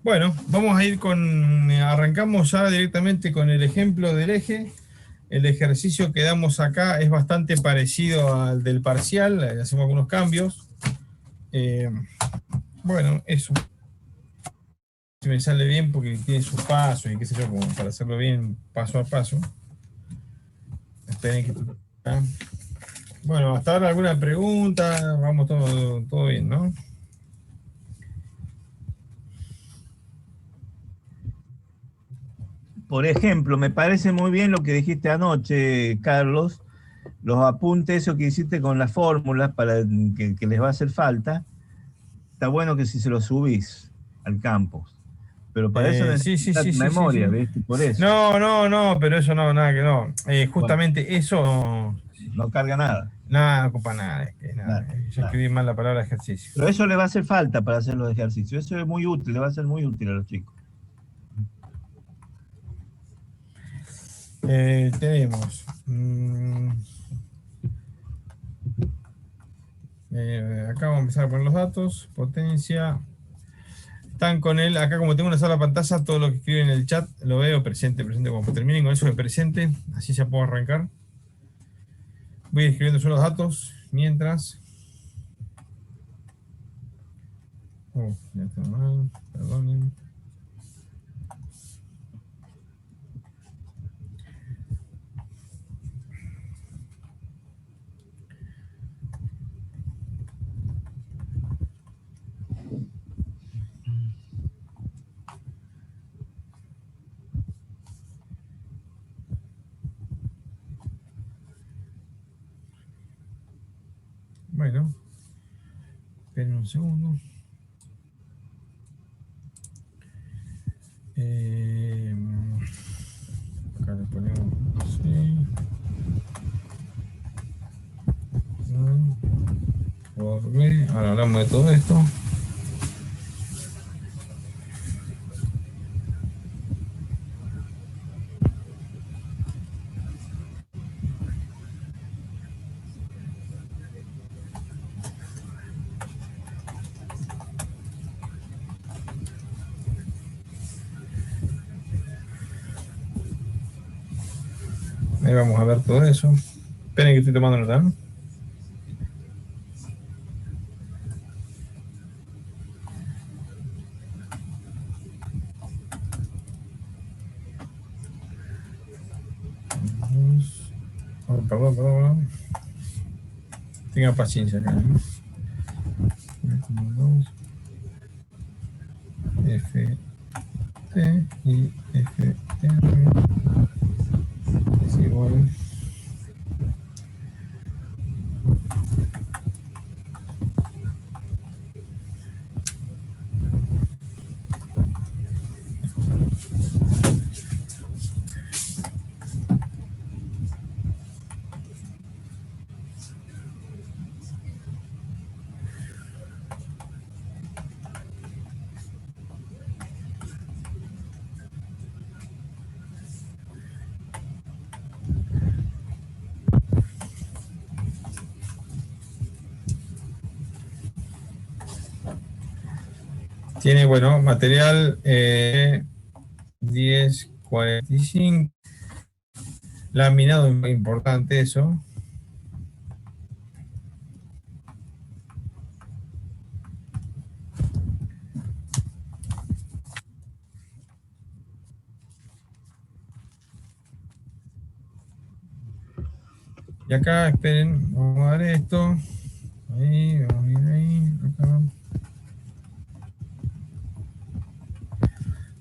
Bueno, vamos a ir arrancamos ya directamente con el ejemplo del eje. El ejercicio que damos acá es bastante parecido al del parcial, hacemos algunos cambios. Eh, bueno, eso, si me sale bien porque tiene sus pasos y qué sé yo, como para hacerlo bien paso a paso. Esperen que... Bueno, hasta ahora alguna pregunta, vamos todo bien, ¿no? Por ejemplo, me parece muy bien lo que dijiste anoche, Carlos, los apuntes, eso que hiciste con las fórmulas para que les va a hacer falta. Está bueno que si se los subís al campus, pero para eso Sí, sí, necesitas sí, sí, sí, memoria, sí. ¿viste? Por eso. No, pero eso no, nada que no. Bueno, Justamente eso no carga nada. nada, no ocupa nada, es que nada. Nada, Yo nada. escribí mal la palabra ejercicio. Pero eso le va a hacer falta para hacer los ejercicios. Eso es muy útil, le va a ser muy útil a los chicos. Tenemos. Acá vamos a empezar a poner los datos. Potencia. Están con él. Acá, como tengo una sola pantalla, todo lo que escriben en el chat lo veo presente, presente. Cuando terminen con eso de presente, así ya puedo arrancar. Voy escribiendo solo los datos mientras. Ya está mal. Perdonen. Bueno, esperen un segundo. Eh, Acá le ponemos así. Por B. Ahora hablamos de todo esto. Ahí vamos a ver todo eso. Esperen que estoy tomando nota. Perdón. Tengan paciencia acá. F, T y F, R es igual. Tiene, bueno, material 1045. Laminado, importante eso. Y acá, esperen, vamos a dar esto. Ahí, vamos a ir ahí, acá.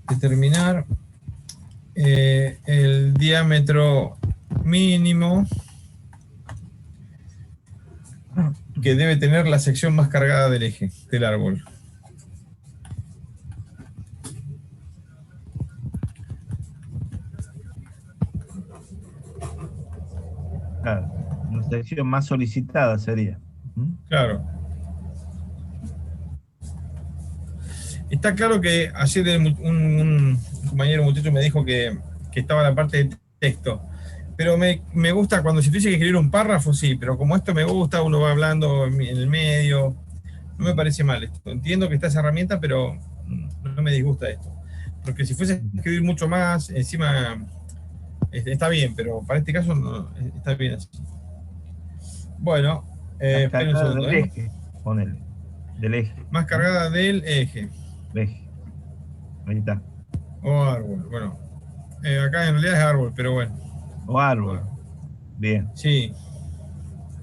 Determinar el diámetro mínimo que debe tener la sección más cargada del eje del árbol. Claro, la sección más solicitada sería. Claro. Está claro que ayer un compañero, un muchacho me dijo que estaba la parte de texto. Pero me gusta cuando si tuviese que escribir un párrafo, sí, pero como esto me gusta, uno va hablando en el medio, no me parece mal esto. Entiendo que está esa herramienta, pero no no me disgusta esto. Porque si fuese a escribir mucho más, encima está bien, pero para este caso no, está bien así. Bueno, Más esperen un cargada segundo, del eje, ponele. Del eje. Más cargada del eje. Eje. Ahí está. O árbol, bueno. Acá en realidad es árbol, pero bueno. O árbol. Bien. Sí.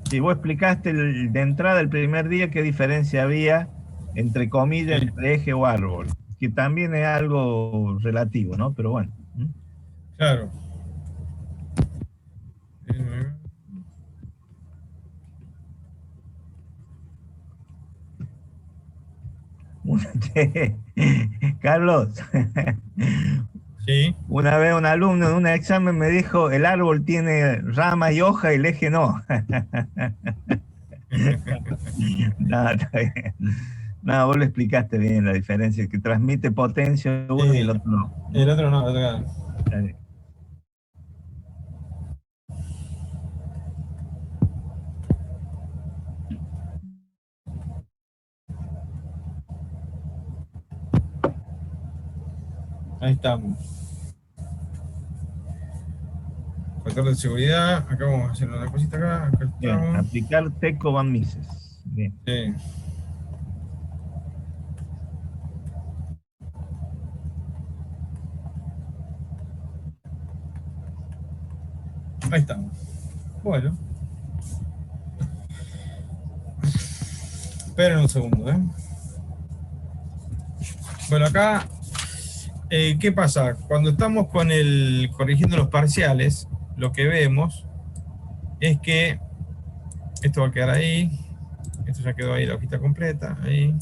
Si vos explicaste de entrada el primer día qué diferencia había entre comillas, Sí. entre eje o árbol, que también es algo relativo, ¿no? Pero bueno. Claro. Carlos, Sí. una vez un alumno en un examen me dijo, el árbol tiene rama y hoja y el eje no. No, está bien. No, vos lo explicaste bien la diferencia, que transmite potencia uno y el Sí. otro no. El otro no, el otro no. Está bien. Ahí estamos. Factor de seguridad. Acá vamos a hacer una cosita acá. Acá Bien, estamos. aplicar Teco Van Mises. Bien. Sí. Ahí estamos. Bueno. Esperen un segundo, ¿eh? Bueno, acá, ¿qué pasa? Cuando estamos con el corrigiendo los parciales, lo que vemos es que esto va a quedar ahí. Esto ya quedó ahí, la hojita completa. Ahí.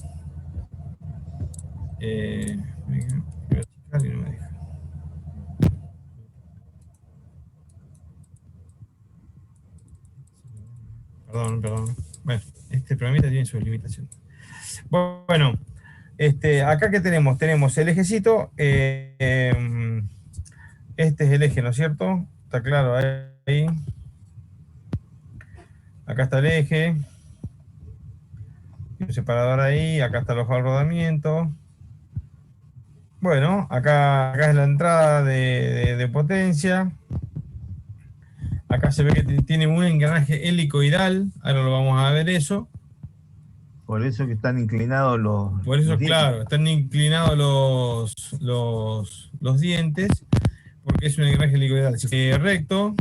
Voy a achicar y no me deja. Perdón. Bueno, este programita tiene sus limitaciones. Bueno, acá que tenemos, el ejecito, este es el eje, ¿no es cierto? Está claro ahí. Acá está el eje, un separador ahí, acá está el ojo de rodamiento. Bueno, acá es la entrada de potencia. Acá se ve que tiene un engranaje helicoidal, ahora lo vamos a ver eso. Por eso que están inclinados Por eso, los dientes. claro, están inclinados los dientes, porque es un engranaje helicoidal. Si fuese recto,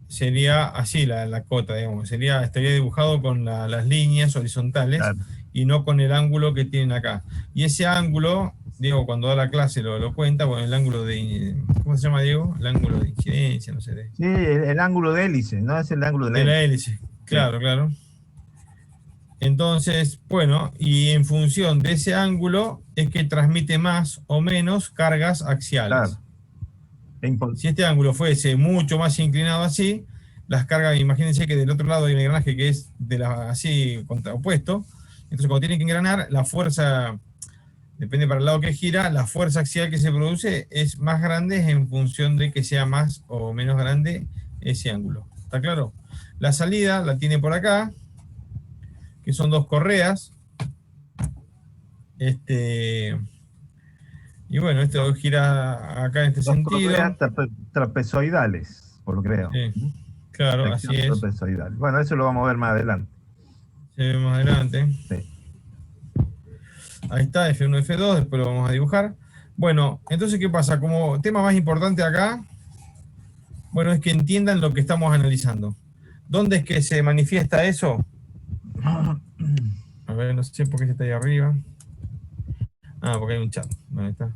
sería así la cota, digamos. Estaría dibujado con las líneas horizontales Claro. y no con el ángulo que tienen acá. Y ese ángulo, Diego, cuando da la clase lo cuenta, bueno, el ángulo de... ¿Cómo se llama, Diego? El ángulo de incidencia, no sé. Sí, el ángulo de hélice, ¿no? Es el ángulo de la De la hélice. hélice, claro. Entonces, bueno, y en función de ese ángulo es que transmite más o menos cargas axiales. Claro. Si este ángulo fuese mucho más inclinado así, las cargas, imagínense que del otro lado hay un engranaje que es así opuesto, entonces cuando tienen que engranar, la fuerza, depende para el lado que gira, la fuerza axial que se produce es más grande en función de que sea más o menos grande ese ángulo. ¿Está claro? La salida la tiene por acá, que son dos correas. Y bueno, esto gira acá en este Dos sentido. correas trapezoidales, por lo que creo. Sí, claro, Sección así es. trapezoidal. Bueno, eso lo vamos a ver más adelante. Se ve más adelante. Sí. Ahí está, F1, F2, después lo vamos a dibujar. Bueno, entonces, ¿qué pasa? Como tema más importante acá, bueno, es que entiendan lo que estamos analizando. ¿Dónde es que se manifiesta eso? A ver, no sé por qué está ahí arriba. Ah, porque hay un chat. Bueno, ahí está.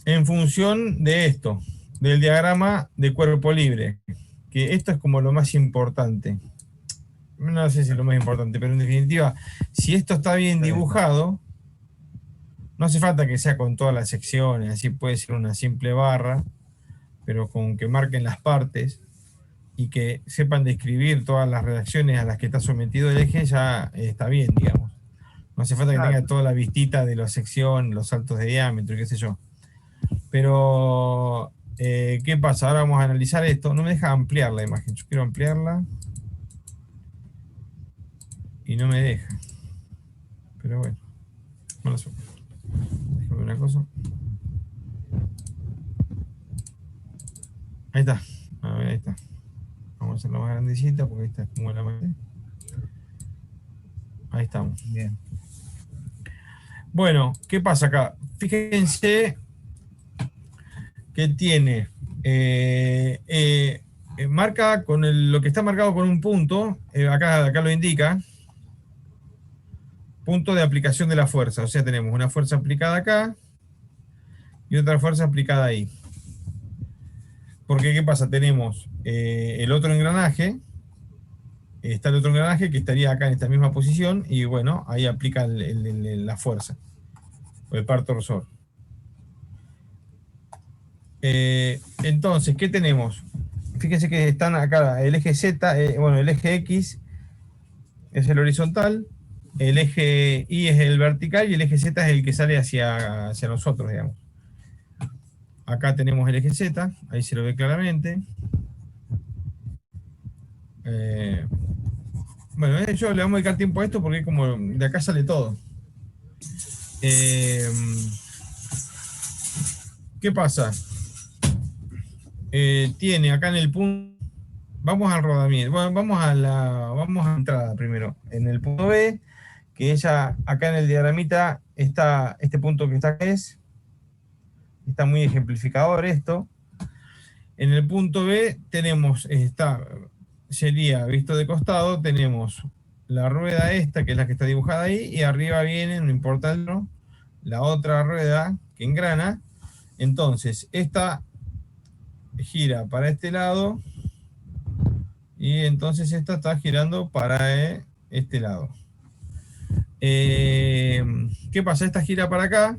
En función de esto, del diagrama de cuerpo libre, que esto es como lo más importante. No sé si es lo más importante, pero en definitiva, si esto está bien dibujado, no hace falta que sea con todas las secciones, así puede ser una simple barra, pero con que marquen las partes y que sepan describir todas las reacciones a las que está sometido el eje, ya está bien, digamos. No hace falta que tenga toda la vistita de la sección, los saltos de diámetro, qué sé yo. Pero, ¿qué pasa? Ahora vamos a analizar esto. No me deja ampliar la imagen, yo quiero ampliarla. y no me deja. Pero bueno, mala suerte. Déjame una cosa. Ahí está. A ver, ahí está. Vamos a hacerlo más grandecita porque esta es como la más. Ahí estamos. Bien. Bueno, ¿qué pasa acá? Fíjense que tiene marca con lo que está marcado con un punto, acá lo indica, punto de aplicación de la fuerza. O sea, tenemos una fuerza aplicada acá y otra fuerza aplicada ahí. Porque, ¿qué pasa? Tenemos el otro engranaje, está el otro engranaje que estaría acá en esta misma posición y bueno, ahí aplica la fuerza, o el par torsor. Entonces, ¿qué tenemos? Fíjense que están acá el eje Z, bueno, el eje X es el horizontal, el eje Y es el vertical y el eje Z es el que sale hacia nosotros, digamos. Acá tenemos el eje Z, ahí se lo ve claramente. Bueno, yo le vamos a dedicar tiempo a esto porque como de acá sale todo. ¿Qué pasa? Tiene acá en el punto, vamos al rodamiento, bueno, vamos a la entrada primero, en el punto B, que ella, acá en el diagramita, está, este punto que está acá está muy ejemplificador esto. En el punto B tenemos, sería visto de costado, tenemos la rueda esta, que es la que está dibujada ahí, y arriba viene, no importa el no, la otra rueda que engrana. Entonces, esta gira para este lado, y entonces esta está girando para este lado. ¿Qué pasa? Esta gira para acá,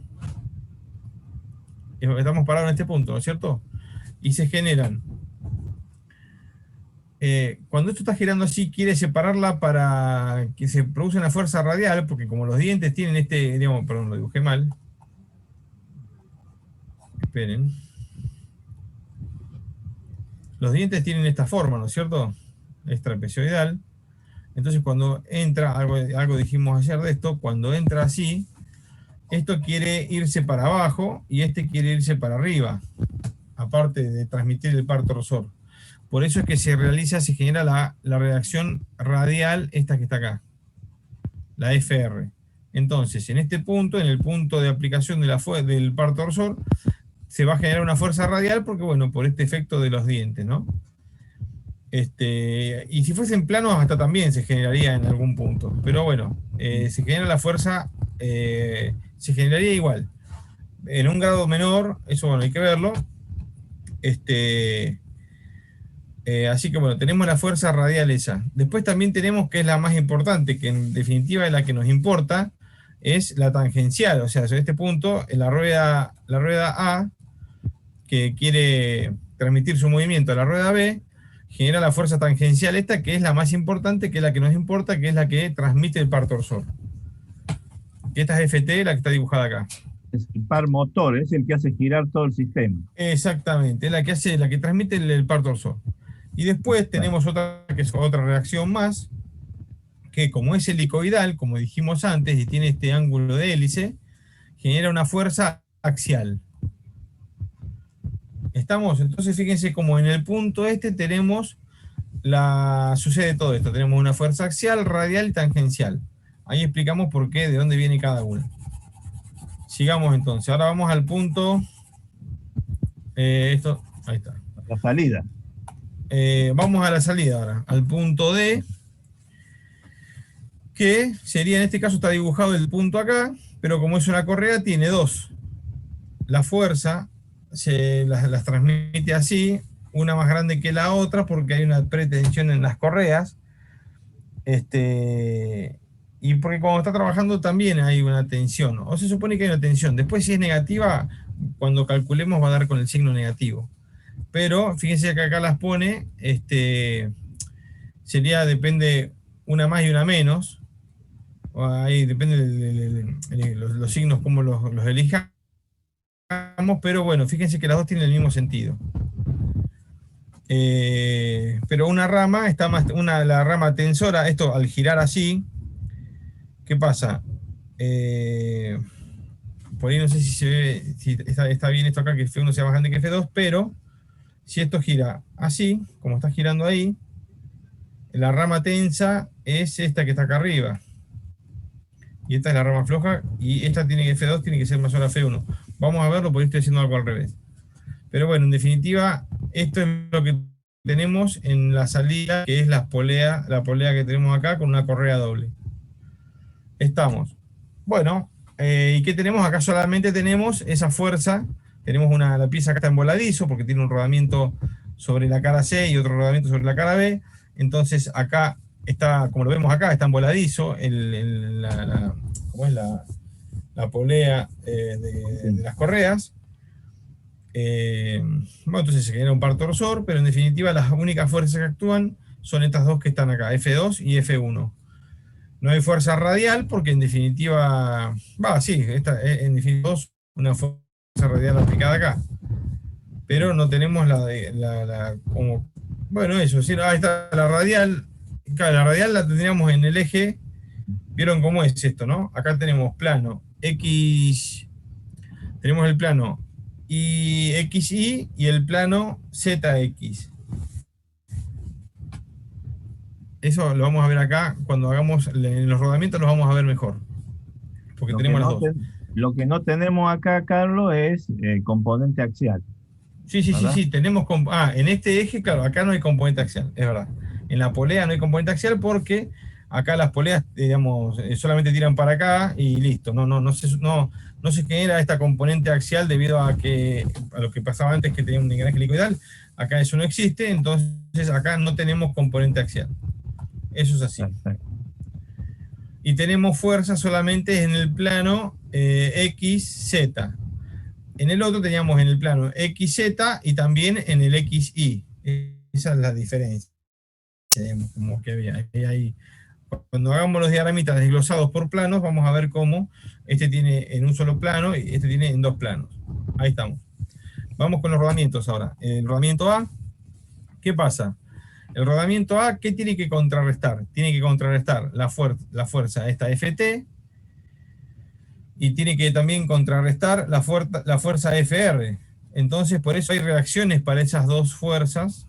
estamos parados en este punto, ¿no es cierto? Y se generan. Cuando esto está girando así, quiere separarla para que se produzca una fuerza radial, porque como los dientes tienen digamos, perdón, lo dibujé mal. Esperen. Los dientes tienen esta forma, ¿no es cierto? Es trapezoidal. Entonces cuando entra, algo dijimos ayer de esto, cuando entra así, esto quiere irse para abajo y este quiere irse para arriba, aparte de transmitir el par torsor. Por eso es que se genera la reacción radial, esta que está acá, la FR. Entonces, en este punto, en el punto de aplicación del par torsor, se va a generar una fuerza radial porque, bueno, por este efecto de los dientes, ¿no? Y si fuesen planos, hasta también se generaría en algún punto. Pero bueno, se genera la fuerza, se generaría igual. En un grado menor, eso bueno, hay que verlo. Así que bueno, tenemos la fuerza radial esa. Después también tenemos, que es la más importante, que en definitiva es la que nos importa, es la tangencial. O sea, en este punto, la rueda A, que quiere transmitir su movimiento a la rueda B, genera la fuerza tangencial esta, que es la más importante, que es la que nos importa, que es la que transmite el par torsor. Que esta es FT, la que está dibujada acá. Es el par motor, es el que hace girar todo el sistema. Exactamente, es la que transmite el par torsor. Y después tenemos otra, que es otra reacción más, que como es helicoidal, como dijimos antes, y tiene este ángulo de hélice, genera una fuerza axial. Estamos, entonces fíjense como en el punto tenemos sucede todo esto, tenemos una fuerza axial, radial y tangencial. Ahí explicamos por qué, de dónde viene cada una. Sigamos entonces, ahora vamos al punto, ahí está. La salida. Vamos a la salida ahora, al punto D, que sería, en este caso está dibujado el punto acá, pero como es una correa, tiene dos. La fuerza las transmite así, una más grande que la otra, porque hay una pretensión en las correas. Y porque cuando está trabajando también hay una tensión, o se supone que hay una tensión. Después, si es negativa, cuando calculemos va a dar con el signo negativo. Pero fíjense que acá las pone, depende una más y una menos. Ahí depende de los signos, cómo los elijamos, pero bueno, fíjense que las dos tienen el mismo sentido. Pero una rama está más, la rama tensora, esto al girar así, ¿Qué pasa? Por ahí no sé si se ve, si está bien esto acá, que F1 sea más grande que F2, pero si esto gira así, como está girando ahí, la rama tensa es esta que está acá arriba. Y esta es la rama floja, y esta tiene que F2 tiene que ser mayor a F1. Vamos a verlo porque estoy haciendo algo al revés. Pero bueno, en definitiva, esto es lo que tenemos en la salida, que es la polea que tenemos acá con una correa doble. Estamos. Bueno, ¿y qué tenemos? Acá solamente tenemos esa fuerza. Tenemos la pieza acá está en voladizo porque tiene un rodamiento sobre la cara C y otro rodamiento sobre la cara B. Entonces acá está, como lo vemos acá, está en voladizo ¿cómo es la polea de las correas. Bueno, entonces se genera un par torsor, pero en definitiva las únicas fuerzas que actúan son estas dos que están acá, F2 y F1. No hay fuerza radial porque en definitiva, sí, en definitiva una fuerza radial aplicada acá. Pero no tenemos como, bueno, eso, sí, ahí está la radial. Claro, la radial la tendríamos en el eje. ¿Vieron cómo es esto, no? Acá tenemos plano X, tenemos el plano XY y el plano ZX. Eso lo vamos a ver acá, cuando hagamos en los rodamientos los vamos a ver mejor, porque tenemos las dos. Lo que no tenemos acá, Carlos, es el componente axial. Sí, tenemos, en este eje, claro, acá no hay componente axial, es verdad. En la polea no hay componente axial porque acá las poleas, digamos, solamente tiran para acá y listo. No se genera esta componente axial debido a lo que pasaba antes, que tenía un engranaje helicoidal. Acá eso no existe, entonces acá no tenemos componente axial. Eso es así. Perfecto. Y tenemos fuerza solamente en el plano XZ. En el otro teníamos en el plano XZ y también en el XY. Esa es la diferencia. Como que había ahí. Cuando hagamos los diagramitas desglosados por planos, vamos a ver cómo este tiene en un solo plano y este tiene en dos planos. Ahí estamos. Vamos con los rodamientos ahora. El rodamiento A, ¿qué pasa? El rodamiento A, ¿qué tiene que contrarrestar? Tiene que contrarrestar la fuerza esta FT, y tiene que también contrarrestar la fuerza FR. Entonces, por eso hay reacciones para esas dos fuerzas,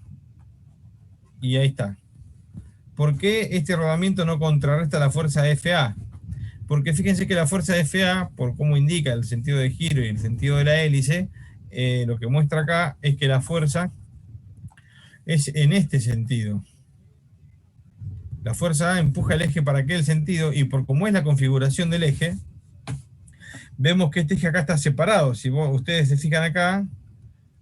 y ahí está. ¿Por qué este rodamiento no contrarresta la fuerza FA? Porque fíjense que la fuerza FA, por cómo indica el sentido de giro y el sentido de la hélice, lo que muestra acá es que la fuerza es en este sentido. La fuerza A empuja el eje para aquel sentido, y por cómo es la configuración del eje, vemos que este eje acá está separado. Si ustedes se fijan acá,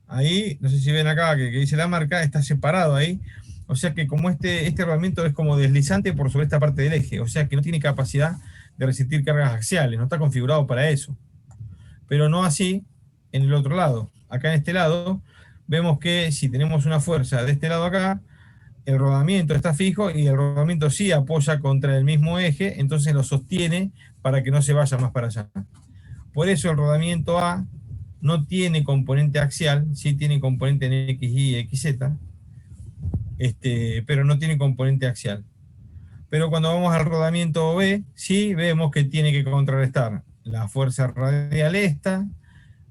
ahí, no sé si ven acá que dice la marca, está separado ahí. O sea que como este rodamiento es como deslizante por sobre esta parte del eje, o sea que no tiene capacidad de resistir cargas axiales, no está configurado para eso. Pero no así en el otro lado. Acá en este lado, vemos que si tenemos una fuerza de este lado acá, el rodamiento está fijo y el rodamiento sí apoya contra el mismo eje, entonces lo sostiene para que no se vaya más para allá. Por eso el rodamiento A no tiene componente axial, sí tiene componente en XY y XZ, pero no tiene componente axial. Pero cuando vamos al rodamiento B, sí vemos que tiene que contrarrestar la fuerza radial esta,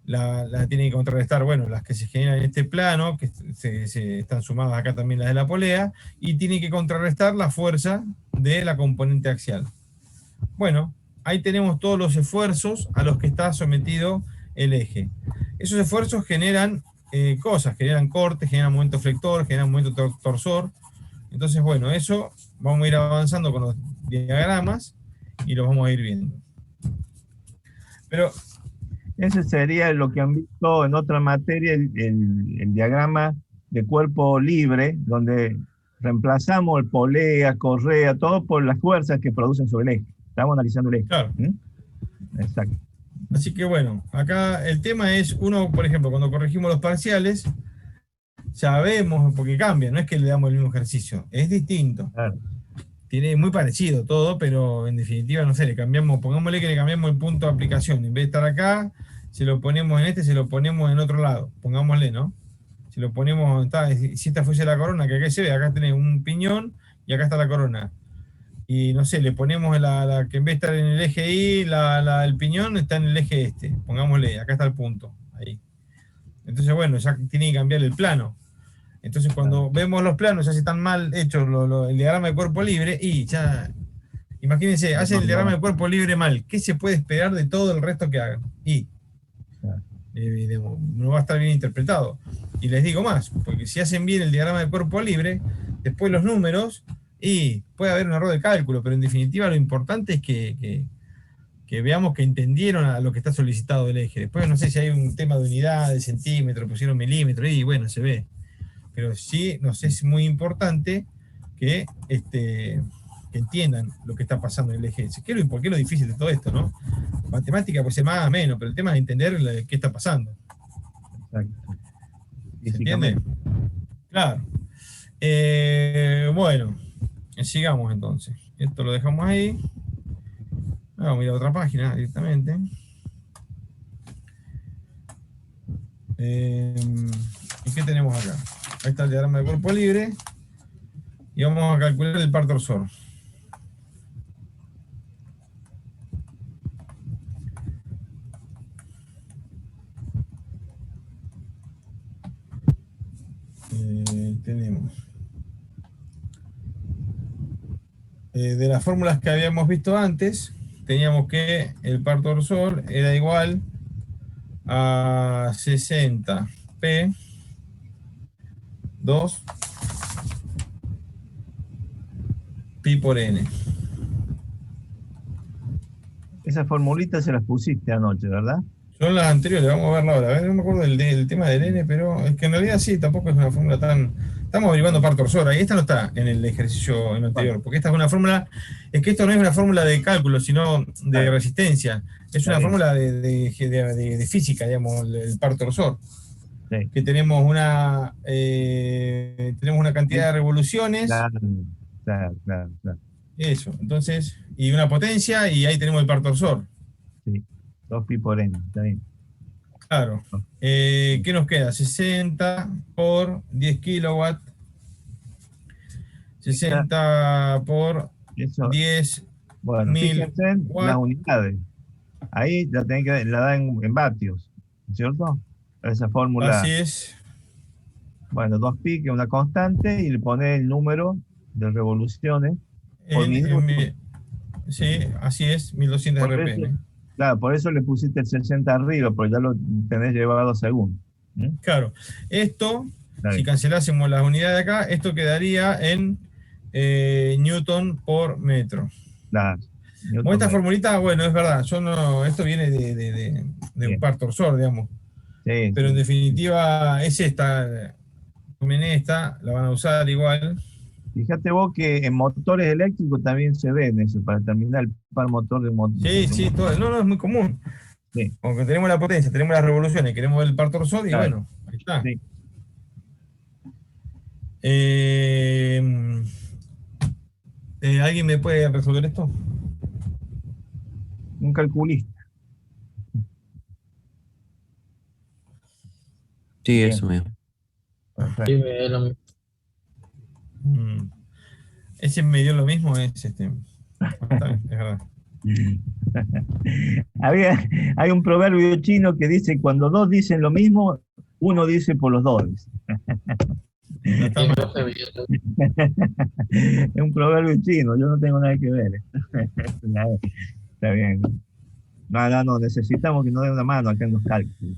la tiene que contrarrestar, bueno, las que se generan en este plano, que se están sumadas acá también las de la polea, y tiene que contrarrestar la fuerza de la componente axial. Bueno, ahí tenemos todos los esfuerzos a los que está sometido el eje. Esos esfuerzos generan cosas, generan cortes, generan momento flector, generan momento torsor. Entonces, bueno, eso vamos a ir avanzando con los diagramas y los vamos a ir viendo. Pero ese sería lo que han visto en otra materia, el diagrama de cuerpo libre, donde reemplazamos el polea, correa, todo por las fuerzas que producen sobre el eje. Estamos analizando el eje. Claro. Exacto. Así que bueno, acá el tema es, uno, por ejemplo, cuando corregimos los parciales, sabemos, porque cambia, no es que le damos el mismo ejercicio, es distinto. Claro. Tiene muy parecido todo, pero en definitiva, no sé, le cambiamos, pongámosle que le cambiamos el punto de aplicación. En vez de estar acá, se lo ponemos en se lo ponemos en otro lado. Pongámosle, ¿no? Si lo ponemos, si esta fuese la corona, que acá se ve, acá tenés un piñón y acá está la corona. y no sé, le ponemos la que en vez de estar en el eje Y, el piñón está en el eje este. Pongámosle, acá está el punto, ahí. Entonces, bueno, ya tiene que cambiar el plano. Entonces, cuando vemos los planos, ya si están mal hechos el diagrama de cuerpo libre, y ya, imagínense, hace el diagrama de cuerpo libre mal. ¿Qué se puede esperar de todo el resto que hagan? Y digamos, no va a estar bien interpretado. Y les digo más, porque si hacen bien el diagrama de cuerpo libre, después los números, y puede haber un error de cálculo, pero en definitiva lo importante es que veamos que entendieron a lo que está solicitado del eje. Después no sé si hay un tema de unidad, de centímetro, pusieron milímetros, y bueno, se ve. Pero sí nos es muy importante que, que entiendan lo que está pasando en el eje. ¿Por qué es lo difícil de todo esto, no? Matemática puede ser más o menos, pero el tema es entender qué está pasando. Exacto. ¿Se entiende? Claro. Bueno, sigamos entonces. Esto lo dejamos ahí. Vamos a ir a otra página directamente. ¿Y qué tenemos acá? Ahí está el diagrama de cuerpo libre. Y vamos a calcular el par torsor. Tenemos de las fórmulas que habíamos visto antes, teníamos que el par torsor era igual a 60p 2 pi por n. Esas formulitas se las pusiste anoche, ¿verdad? Son las anteriores, vamos a verla ahora. A ver, no me acuerdo del tema del n, pero es que en realidad sí, tampoco es una fórmula tan. Estamos averiguando par torsor, ahí esta no está en el ejercicio anterior, porque esta es una fórmula, es que esto no es una fórmula de cálculo, sino de resistencia. Es una fórmula de física, digamos, el par torsor. Sí. Que tenemos una cantidad de revoluciones. Claro. Eso, entonces, y una potencia, y ahí tenemos el par torsor. Sí, 2 pi por n, está bien. Claro. ¿Qué nos queda? 60 por 10 kilowatts. 60 por Eso, 10 bueno, mil fíjense en las watts. unidades. Ahí la tienen que la dan en vatios, ¿cierto? Esa fórmula, Así es. bueno, 2 pi, que es una constante, y le pone el número de revoluciones por En, en minuto. mi- sí, así es, 1200 Por eso, RPM. claro, por eso le pusiste el 60 arriba, porque ya lo tenés llevado a segundo. ¿Mm? Claro. Esto, Está si bien. cancelásemos las unidades de acá, esto quedaría en Newton por metro. Claro. Como Newton esta metro. formulita, bueno, es verdad, yo no, esto viene de un Bien. par torsor, digamos. Sí, Pero en sí. definitiva es esta, tomen esta, la van a usar igual. Fíjate vos que en motores eléctricos también se ven eso, para terminar el par motor de motor. Sí, sí, todo, no, no, es muy común. Sí, Aunque tenemos la potencia, tenemos las revoluciones, queremos el par torsor y claro. bueno, ahí está. Sí. Eh, ¿Alguien me puede resolver esto? Un calculista. Sí, Bien, eso mismo. Sí, perfecto. Mm, Ese me dio lo mismo, es este. Está bien, es verdad. Hay un proverbio chino que dice, cuando dos dicen lo mismo, uno dice por los dos. No está mal. Es un proverbio chino, yo no tengo nada que ver. Está bien. No, necesitamos que nos den una mano acá en los cálculos.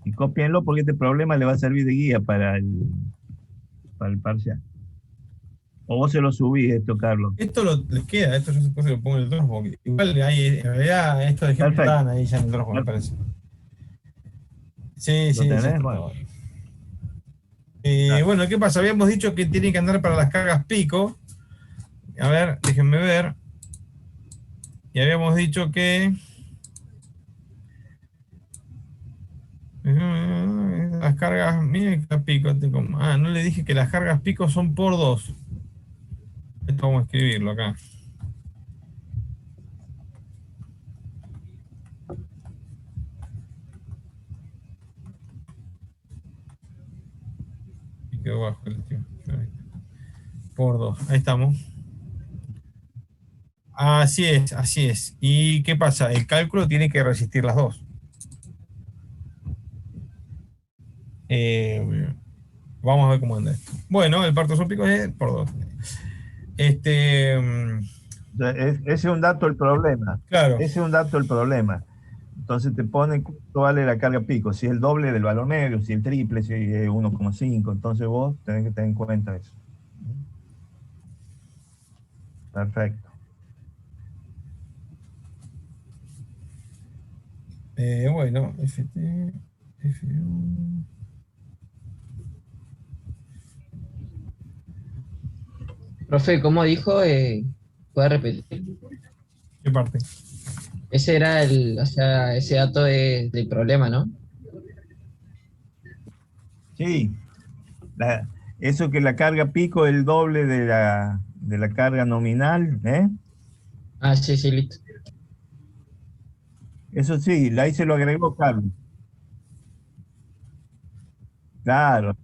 Y cópienlo porque este problema le va a servir de guía para el parcial. O vos se lo subís esto, Carlos. Esto les queda, esto yo después se lo pongo en el Dropbox. Igual hay, en realidad estos ejemplos Perfecto. están ahí ya en el Dropbox, me parece. Sí, ¿Lo sí, ya tenés? está Bueno, todo ahí. dale. Bueno, ¿qué pasa? Habíamos dicho que tienen que andar para las cargas pico. A ver, déjenme ver. Y habíamos dicho que las cargas, miren que pico. No le dije que las cargas pico son por 2. Esto vamos a escribirlo acá. quedó bajo el estimado. Por 2, ahí estamos. Así es, así es. ¿Y qué pasa? El cálculo tiene que resistir las dos. Vamos a ver cómo anda esto. Bueno, el parto súpico es por 2. Ese es un dato del problema. Claro. Ese es un dato del problema. Entonces te pone cuánto vale la carga pico, si es el doble del valor medio, si es el triple, si es 1,5. Entonces vos tenés que tener en cuenta eso. Perfecto. Bueno, FT, F1. Profe, ¿cómo dijo? ¿Puede repetir? ¿Qué parte? Ese era o sea, ese dato del problema, ¿no? Sí. Eso que la carga pico es el doble de la carga nominal, ¿eh? Ah, sí, sí, listo. Eso sí, ahí se lo agregó Carlos. Claro.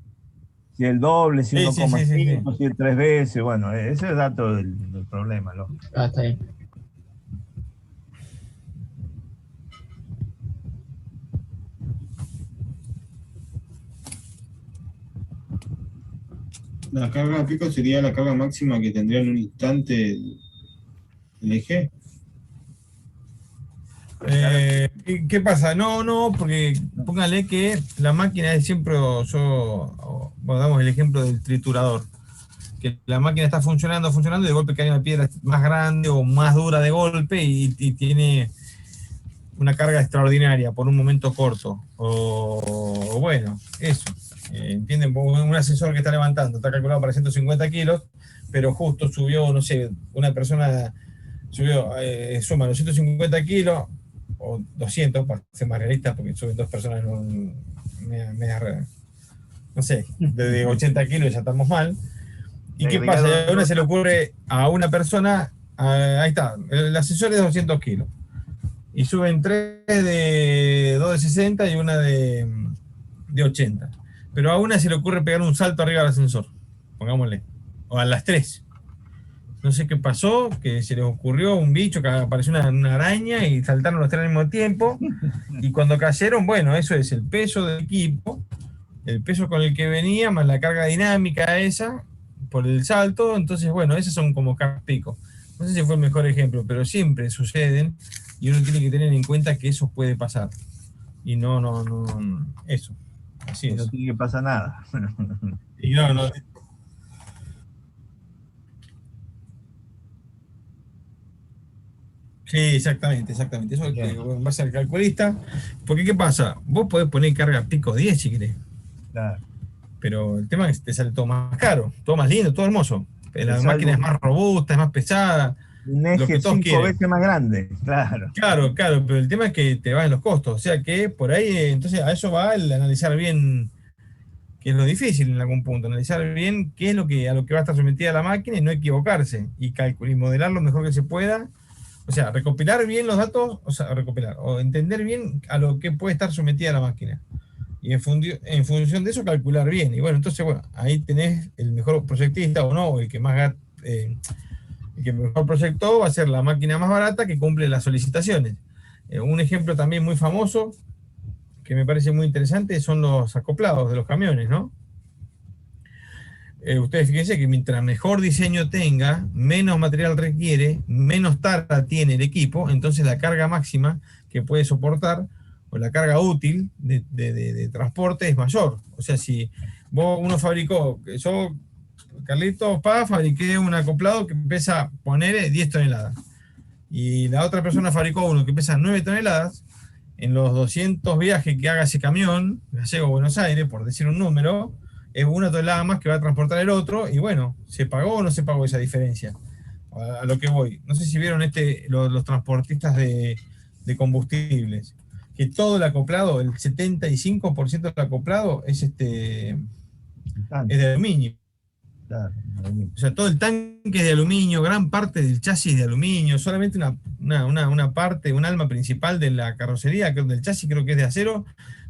Si el doble, si Sí, sí, sí, sí, sí. 1,5, si el 3 veces, bueno, ese es el dato del problema, ¿no? Ah, está bien. La carga pico sería la carga máxima que tendría en un instante el eje. ¿Y qué pasa? No, porque póngale que la máquina es siempre, bueno, damos el ejemplo del triturador, que la máquina está funcionando, y de golpe cae una piedra más grande o más dura de golpe y tiene una carga extraordinaria por un momento corto. O bueno, eso. ¿Entienden? Un ascensor que está levantando, está calculado para 150 kilos, pero justo subió, no sé, una persona subió, suma los 150 kilos, o 200, para ser más realista, porque suben dos personas en no sé, de 80 kilos ya estamos mal. ¿Y qué pasa? A una se le ocurre a una persona, ahí está, el ascensor es de 200 kilos, y suben tres dos de 60 y una de 80. Pero a una se le ocurre pegar un salto arriba del ascensor, pongámosle, o a las tres. No sé qué pasó, que se les ocurrió un bicho, que apareció una araña y saltaron los tres al mismo tiempo. Y cuando cayeron, bueno, eso es el peso del equipo, el peso con el que venía, más la carga dinámica esa, por el salto. Entonces, bueno, esos son como cargas pico. No sé si fue el mejor ejemplo, pero siempre suceden y uno tiene que tener en cuenta que eso puede pasar. Y no, eso. Así es. No tiene que pasar nada. Y no. Sí, exactamente. Eso es que en base al calculista. Porque, ¿qué pasa? Vos podés poner carga pico 10 si querés. Claro. Pero el tema es que te sale todo más caro, todo más lindo, todo hermoso. La máquina es más robusta, es más pesada. Un eje 5 veces más grande, claro. Claro, pero el tema es que te van los costos. O sea que por ahí, entonces a eso va el analizar bien, que es lo difícil en algún punto, analizar bien qué es a lo que va a estar sometida la máquina y no equivocarse. Y calcular y modelar lo mejor que se pueda. O sea, recopilar bien los datos, o entender bien a lo que puede estar sometida la máquina. Y en función de eso calcular bien. Y bueno, entonces, ahí tenés el mejor proyectista o no, el que mejor proyectó va a ser la máquina más barata que cumple las solicitaciones. Un ejemplo también muy famoso, que me parece muy interesante, son los acoplados de los camiones, ¿no? Ustedes fíjense que mientras mejor diseño tenga, menos material requiere, menos tara tiene el equipo, entonces la carga máxima que puede soportar, o la carga útil de transporte es mayor. O sea, si uno fabricó, yo, Carlito fabriqué un acoplado que pesa, poner 10 toneladas, y la otra persona fabricó uno que pesa 9 toneladas, en los 200 viajes que haga ese camión, Gallego Buenos Aires, por decir un número, es una tonelada más que va a transportar el otro, y bueno, ¿se pagó o no se pagó esa diferencia? A lo que voy. No sé si vieron los transportistas de combustibles, que todo el acoplado, el 75% del acoplado es de aluminio. Claro, o sea, todo el tanque es de aluminio, gran parte del chasis de aluminio, solamente una parte, un alma principal de la carrocería, del chasis creo que es de acero,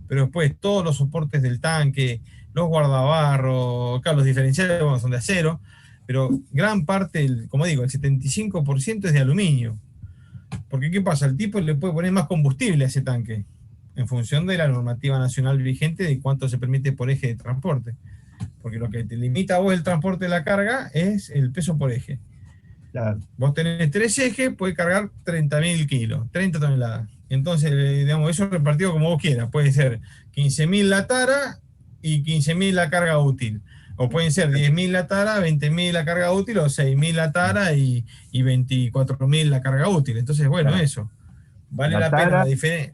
pero después todos los soportes del tanque, los guardabarros, claro, los diferenciales bueno, son de acero, pero gran parte, como digo, el 75% es de aluminio. Porque ¿qué pasa? El tipo le puede poner más combustible a ese tanque, en función de la normativa nacional vigente de cuánto se permite por eje de transporte. Porque lo que te limita a vos el transporte de la carga es el peso por eje. Claro. Vos tenés 3 ejes, puede cargar 30.000 kilos, 30 toneladas. Entonces, digamos, eso repartido como vos quieras. Puede ser 15.000 la tara y 15.000 la carga útil. O pueden ser 10.000 la tara, 20.000 la carga útil, o 6.000 la tara y 24.000 la carga útil. Entonces, bueno, Claro. eso. Vale La la pena tara, la diferencia.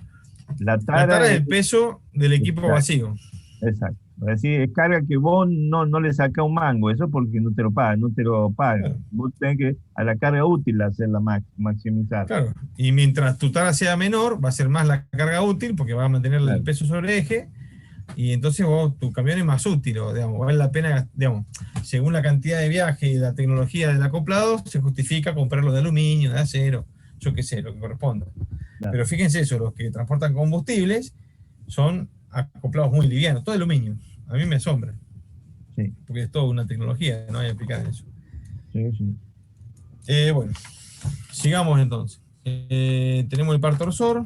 la La tara tara es es, el peso del equipo exacto, vacío. exacto. Es decir, es carga que vos no le sacás un mango, eso porque no te lo pagan, no te lo pagan. Claro. Vos tenés que a la carga útil hacerla maximizar. Claro, y mientras tu tara sea menor, va a ser más la carga útil porque va a mantener el Claro. peso sobre eje, y entonces tu camión es más útil, o, digamos, vale la pena, digamos, según la cantidad de viaje y la tecnología del acoplado, se justifica comprarlo de aluminio, de acero, yo qué sé, lo que corresponda. Claro. Pero fíjense eso, los que transportan combustibles son acoplados muy livianos, todo aluminio. A mí me asombra, Sí, porque es toda una tecnología, no hay que aplicar en eso. sí, sí. Bueno, sigamos entonces. Tenemos el par torsor.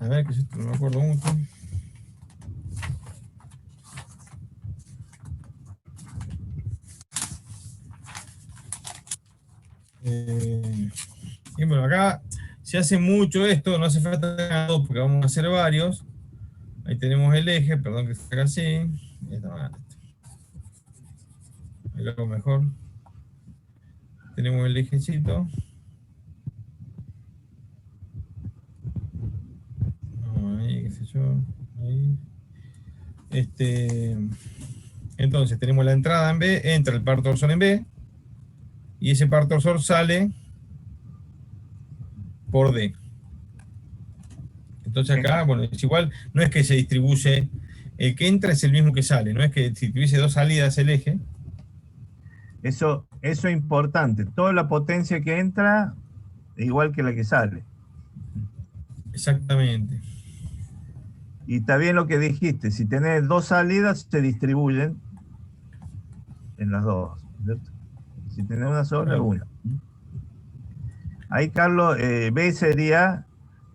A ver, que es esto, no me acuerdo mucho. Y bueno, acá se hace mucho esto, no hace falta todo porque vamos a hacer varios. Ahí tenemos el eje, perdón que se haga así. Ahí está mal. Ahí lo hago mejor. Tenemos el ejecito. Ahí, qué sé yo. Ahí. Entonces tenemos la entrada en B, entra el par torsor en B, y ese par torsor sale por D. Entonces acá, bueno, es igual, no es que se distribuye, el que entra es el mismo que sale, no es que si tuviese dos salidas el eje. Eso es importante. Toda la potencia que entra, igual que la que sale. Exactamente. Y está bien lo que dijiste, si tenés dos salidas, se distribuyen en las dos, ¿cierto? Si tenés una sola, Claro. una. Ahí, Carlos, B sería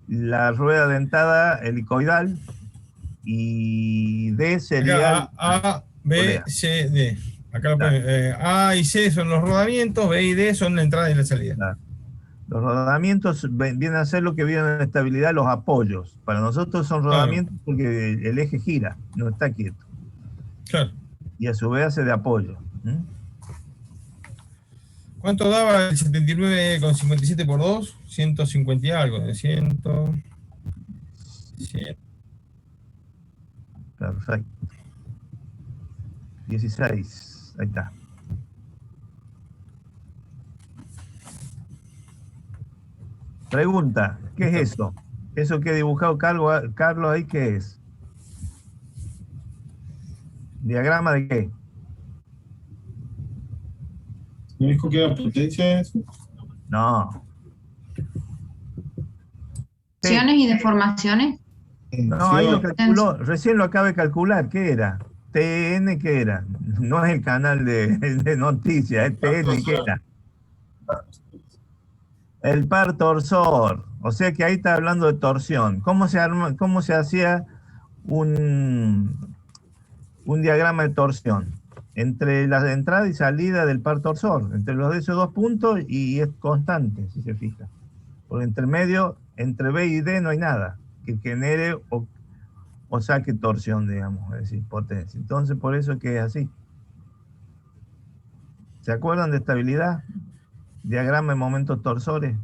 la rueda dentada helicoidal y D sería... Acá A, B, polea. C, D. Acá lo Claro, ponen, A y C son los rodamientos, B y D son la entrada y la salida. claro. Los rodamientos vienen a ser lo que vienen en estabilidad, los apoyos. Para nosotros son Claro, rodamientos porque el eje gira, no está quieto. claro. Y a su vez hace de apoyo. ¿Cuánto daba el 79,57 por 2? 150 y algo, de 100. Perfecto. 16. Ahí está. Pregunta, ¿qué es eso? ¿Eso que ha dibujado Carlos ahí qué es? ¿Diagrama de qué? ¿No dijo que era potencia eso? No. Acciones y deformaciones. No, ahí lo calculó, recién lo acaba de calcular, ¿qué era? TN, ¿qué era? No es el canal de noticias, es TN, ¿qué era? El par torsor, o sea que ahí está hablando de torsión. ¿Cómo se hacía un diagrama de torsión? Entre la entrada y salida del par torsor, entre los de esos dos puntos, y es constante, si se fija. Por entre medio, entre B y D no hay nada que genere o saque torsión, digamos, es decir, potencia. Entonces, por eso es que es así. ¿Se acuerdan de estabilidad? Diagrama de momentos torsores.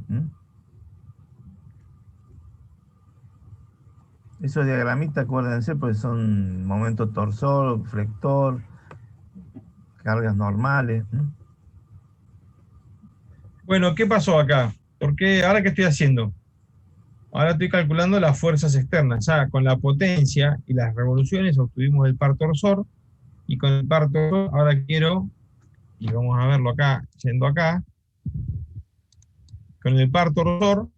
Esos diagramitas, acuérdense, pues son momentos torsor, flector, cargas normales. Bueno, ¿qué pasó acá? Porque ahora qué estoy haciendo? Ahora estoy calculando las fuerzas externas. Ya con la potencia y las revoluciones obtuvimos el par torsor. Y con el par torsor ahora quiero, y vamos a verlo acá, yendo acá, con el par torsor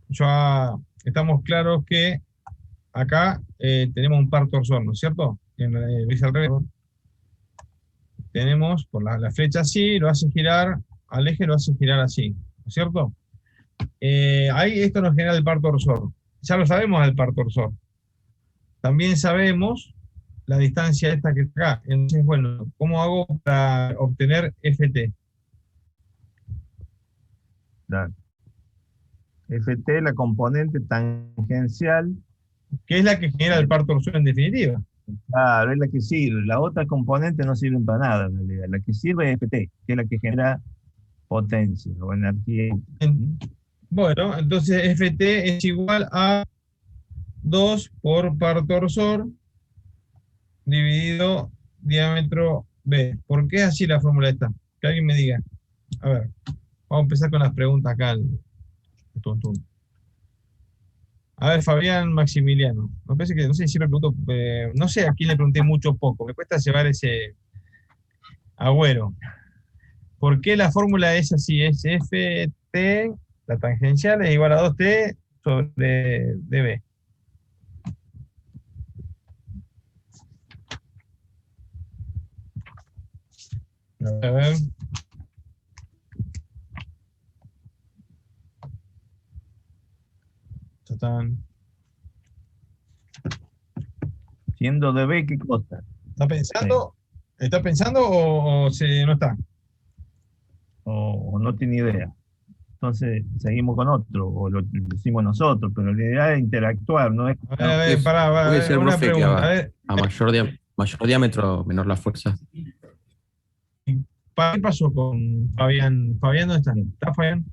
ya estamos claros que acá tenemos un par torsor, ¿no es cierto? ¿Ves al revés? Tenemos por la flecha así, lo hacen girar al eje, lo hacen girar así, ¿no es cierto? Ahí esto nos genera el par torsor. Ya lo sabemos el par torsor. También sabemos la distancia esta que está acá. Entonces, bueno, ¿cómo hago para obtener FT? Claro. FT, la componente tangencial, Que es la que genera el par torsor en definitiva. claro, es la que sirve. La otra componente no sirve para nada, en realidad. La que sirve es FT, que es la que genera potencia o energía. Bueno, entonces FT es igual a 2 por par torsor dividido diámetro B. ¿Por qué es así la fórmula esta? Que alguien me diga. A ver, vamos a empezar con las preguntas acá. A ver, Fabián Maximiliano. Me parece que, no sé si me pregunto, no sé a quién le pregunté mucho o poco. Me cuesta llevar ese agüero. ¿Por qué la fórmula es así? Es FT, la tangencial es igual a 2T sobre dB. A ver. Tatán. Siendo dB, ¿qué cosa? ¿Está pensando? ¿Está pensando o no está? O no tiene idea. Entonces seguimos con otro, o lo decimos nosotros, pero la idea es interactuar, no es... A ver, pará, Puede ser, una profe, que pregunta. A ver, a mayor diámetro, menor la fuerza. ¿qué pasó con Fabián? ¿Fabián dónde está? ¿Está Fabián?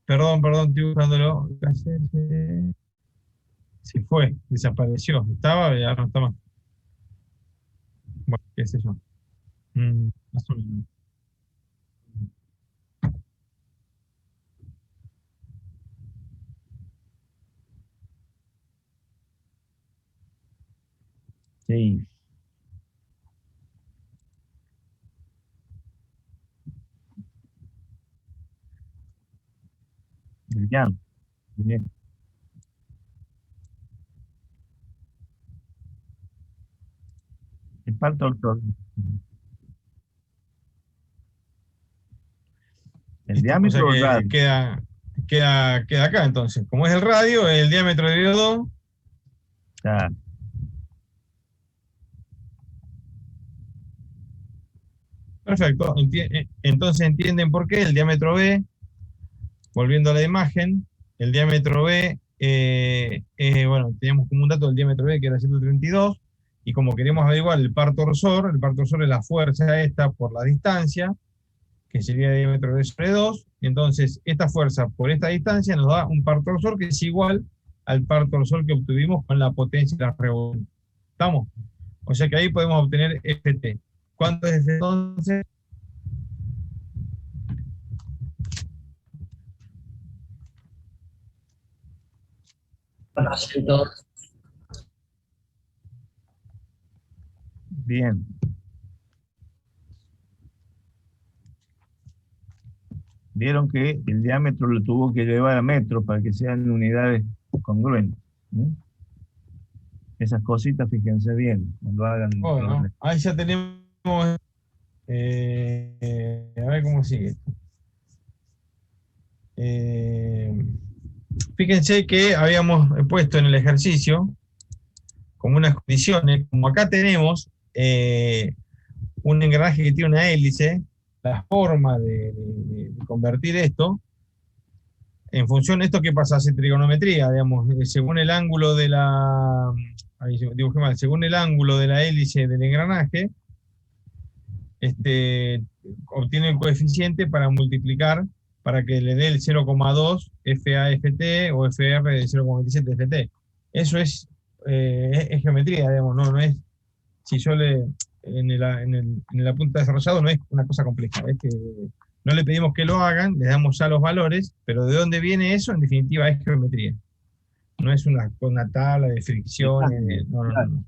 Perdón, estoy buscándolo. Se fue, desapareció. Estaba y ahora no está más. Bueno, qué sé yo. Más o menos. Sí. Brillante. Bien. El par torsor. El O sea diámetro que radio. queda acá entonces. Como es el radio, el diámetro de 2. Ya. Perfecto. Entonces entienden por qué el diámetro B, volviendo a la imagen, el diámetro B, bueno, teníamos como un dato del diámetro B que era 132, y como queremos averiguar el par torsor es la fuerza esta por la distancia, que sería el diámetro B sobre 2, entonces esta fuerza por esta distancia nos da un par torsor que es igual al par torsor que obtuvimos con la potencia de la revolución. ¿Estamos? O sea que ahí podemos obtener FT. ¿Cuánto es entonces? Bien. Vieron que el diámetro lo tuvo que llevar a metros para que sean unidades congruentes. Esas cositas, fíjense bien, cuando hagan... Bueno, ahí ya tenemos. A ver cómo sigue esto. Fíjense que habíamos puesto en el ejercicio como unas condiciones, como acá tenemos un engranaje que tiene una hélice, la forma de convertir esto, en función de esto que pasa, hace trigonometría, digamos, según el ángulo de la, ahí dibujé mal, según el ángulo de la hélice del engranaje, obtiene el coeficiente para multiplicar, para que le dé el 0,2 FAFT o FR de 0,27 FT. Eso es geometría, digamos, no es, si yo en el apunte desarrollado no es una cosa compleja, es que no le pedimos que lo hagan, les damos ya los valores, pero de dónde viene eso, en definitiva, es geometría. No es una tabla de fricciones, no.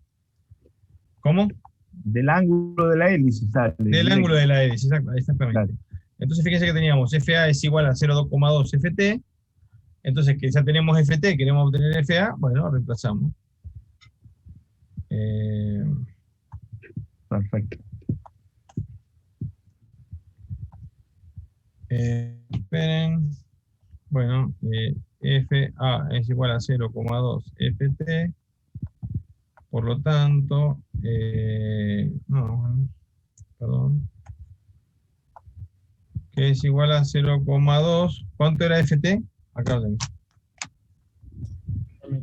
¿Cómo? Del ángulo de la hélice sale. Del ángulo de la hélice, exactamente. Claro. Entonces fíjense que teníamos FA es igual a 0,2 FT, Entonces, que ya tenemos FT, queremos obtener FA, bueno, reemplazamos. Perfecto. Esperen. Bueno, FA es igual a 0,2 FT. Por lo tanto, no, perdón. Que es igual a 0,2. ¿Cuánto era FT? Acá lo tengo.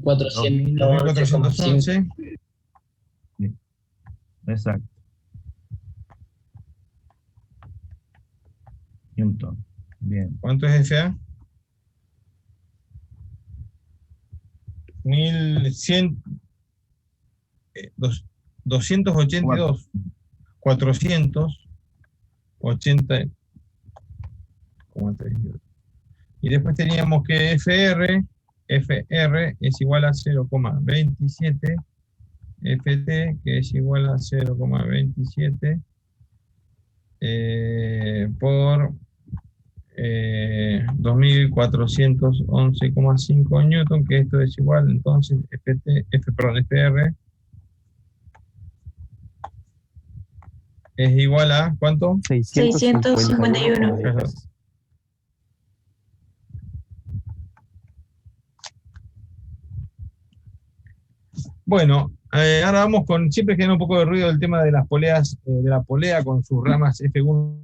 2411,5. 2411. Exacto. Newton. Bien. ¿Cuánto es FA? 1100, 282, 480, y después teníamos que FR es igual a 0,27 FT, que es igual a 0,27 por 2411,5 newton, que esto es igual, entonces, FR es igual a, ¿cuánto? 651. Bueno, ahora vamos con, siempre genera un poco de ruido el tema de las poleas, de la polea con sus ramas F1.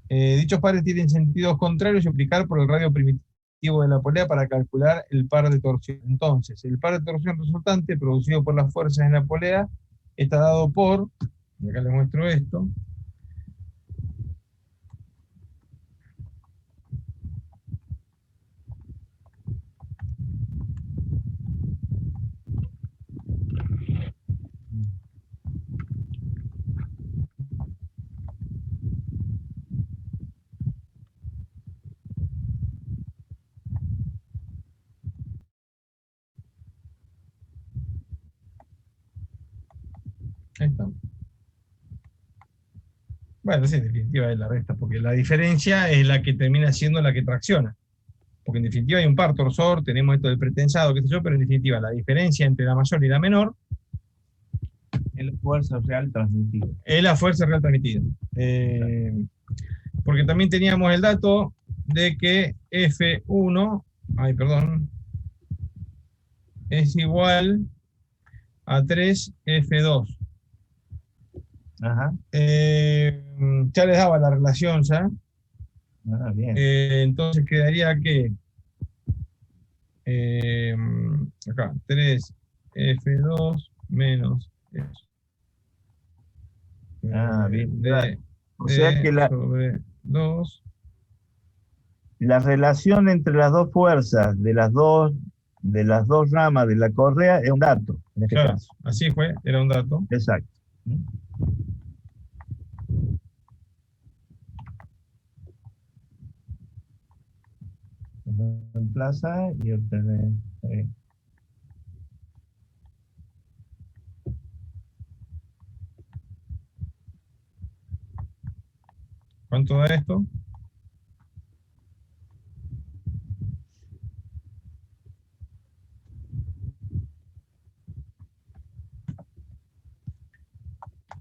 Dichos pares tienen sentidos contrarios y aplicar por el radio primitivo de la polea para calcular el par de torsión. Entonces, el par de torsión resultante producido por las fuerzas en la polea está dado por, y acá les muestro esto, ahí está. Bueno, sí, en definitiva es la resta, porque la diferencia es la que termina siendo la que tracciona. Porque en definitiva hay un par torsor, tenemos esto del pretensado, qué sé yo, pero en definitiva la diferencia entre la mayor y la menor Es la fuerza real transmitida. es la fuerza real transmitida. Porque también teníamos el dato de que F1, es igual a 3F2. Ajá. Ya les daba la relación ya. Bien. Entonces quedaría que acá 3F2 menos eso. Bien. D O sea que sobre 2. la relación entre las dos fuerzas de las dos ramas de la correa es un dato, en este Claro, caso. así fue, era un dato. Exacto. Reemplaza y obtener. ¿Cuánto da esto?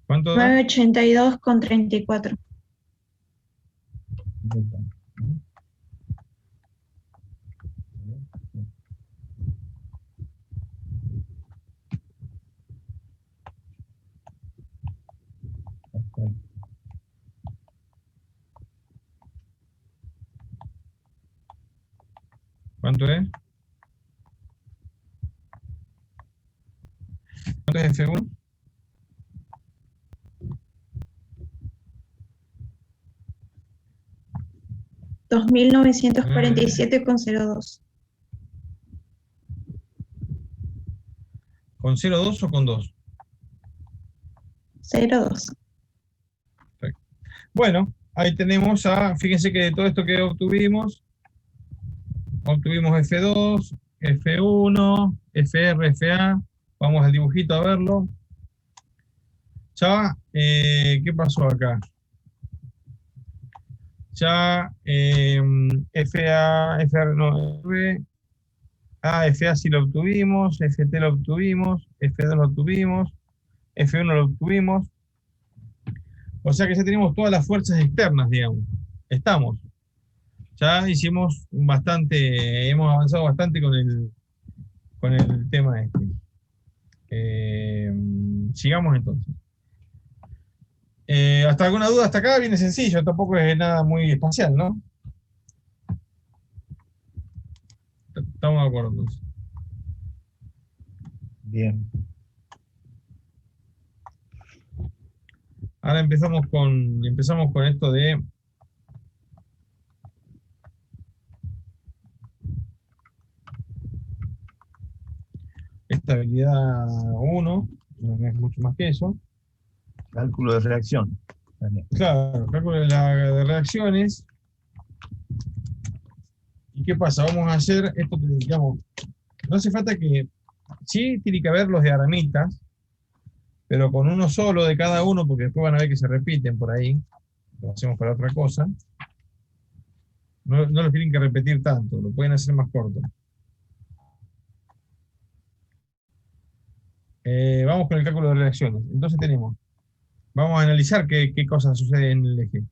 ¿Cuánto da? 982,34. ¿Cuánto es? ¿Cuánto es F1? $2.947,02. ¿Con 0,2 o con 2? 02. Bueno, ahí tenemos fíjense que de todo esto que obtuvimos F2, F1, FR, FA, vamos al dibujito a verlo. Ya ¿qué pasó acá? Ya FA sí lo obtuvimos, FT lo obtuvimos, F2 lo obtuvimos, F1 lo obtuvimos. O sea que ya tenemos todas las fuerzas externas, digamos. Estamos. Ya hicimos bastante, hemos avanzado bastante con el tema este. Sigamos entonces. ¿Hasta alguna duda hasta acá? Viene sencillo, tampoco es nada muy espacial, ¿no? Estamos de acuerdo entonces. Bien. Ahora empezamos con esto de estabilidad 1, no es mucho más que eso. Cálculo de reacción. También. Claro, cálculo de reacciones. ¿Y qué pasa? Vamos a hacer esto que digamos, no hace falta que, sí tiene que haber los diagramitas, pero con uno solo de cada uno, porque después van a ver que se repiten por ahí, lo hacemos para otra cosa. No lo tienen que repetir tanto, lo pueden hacer más corto. Vamos con el cálculo de reacciones. Entonces vamos a analizar qué cosas suceden en el eje.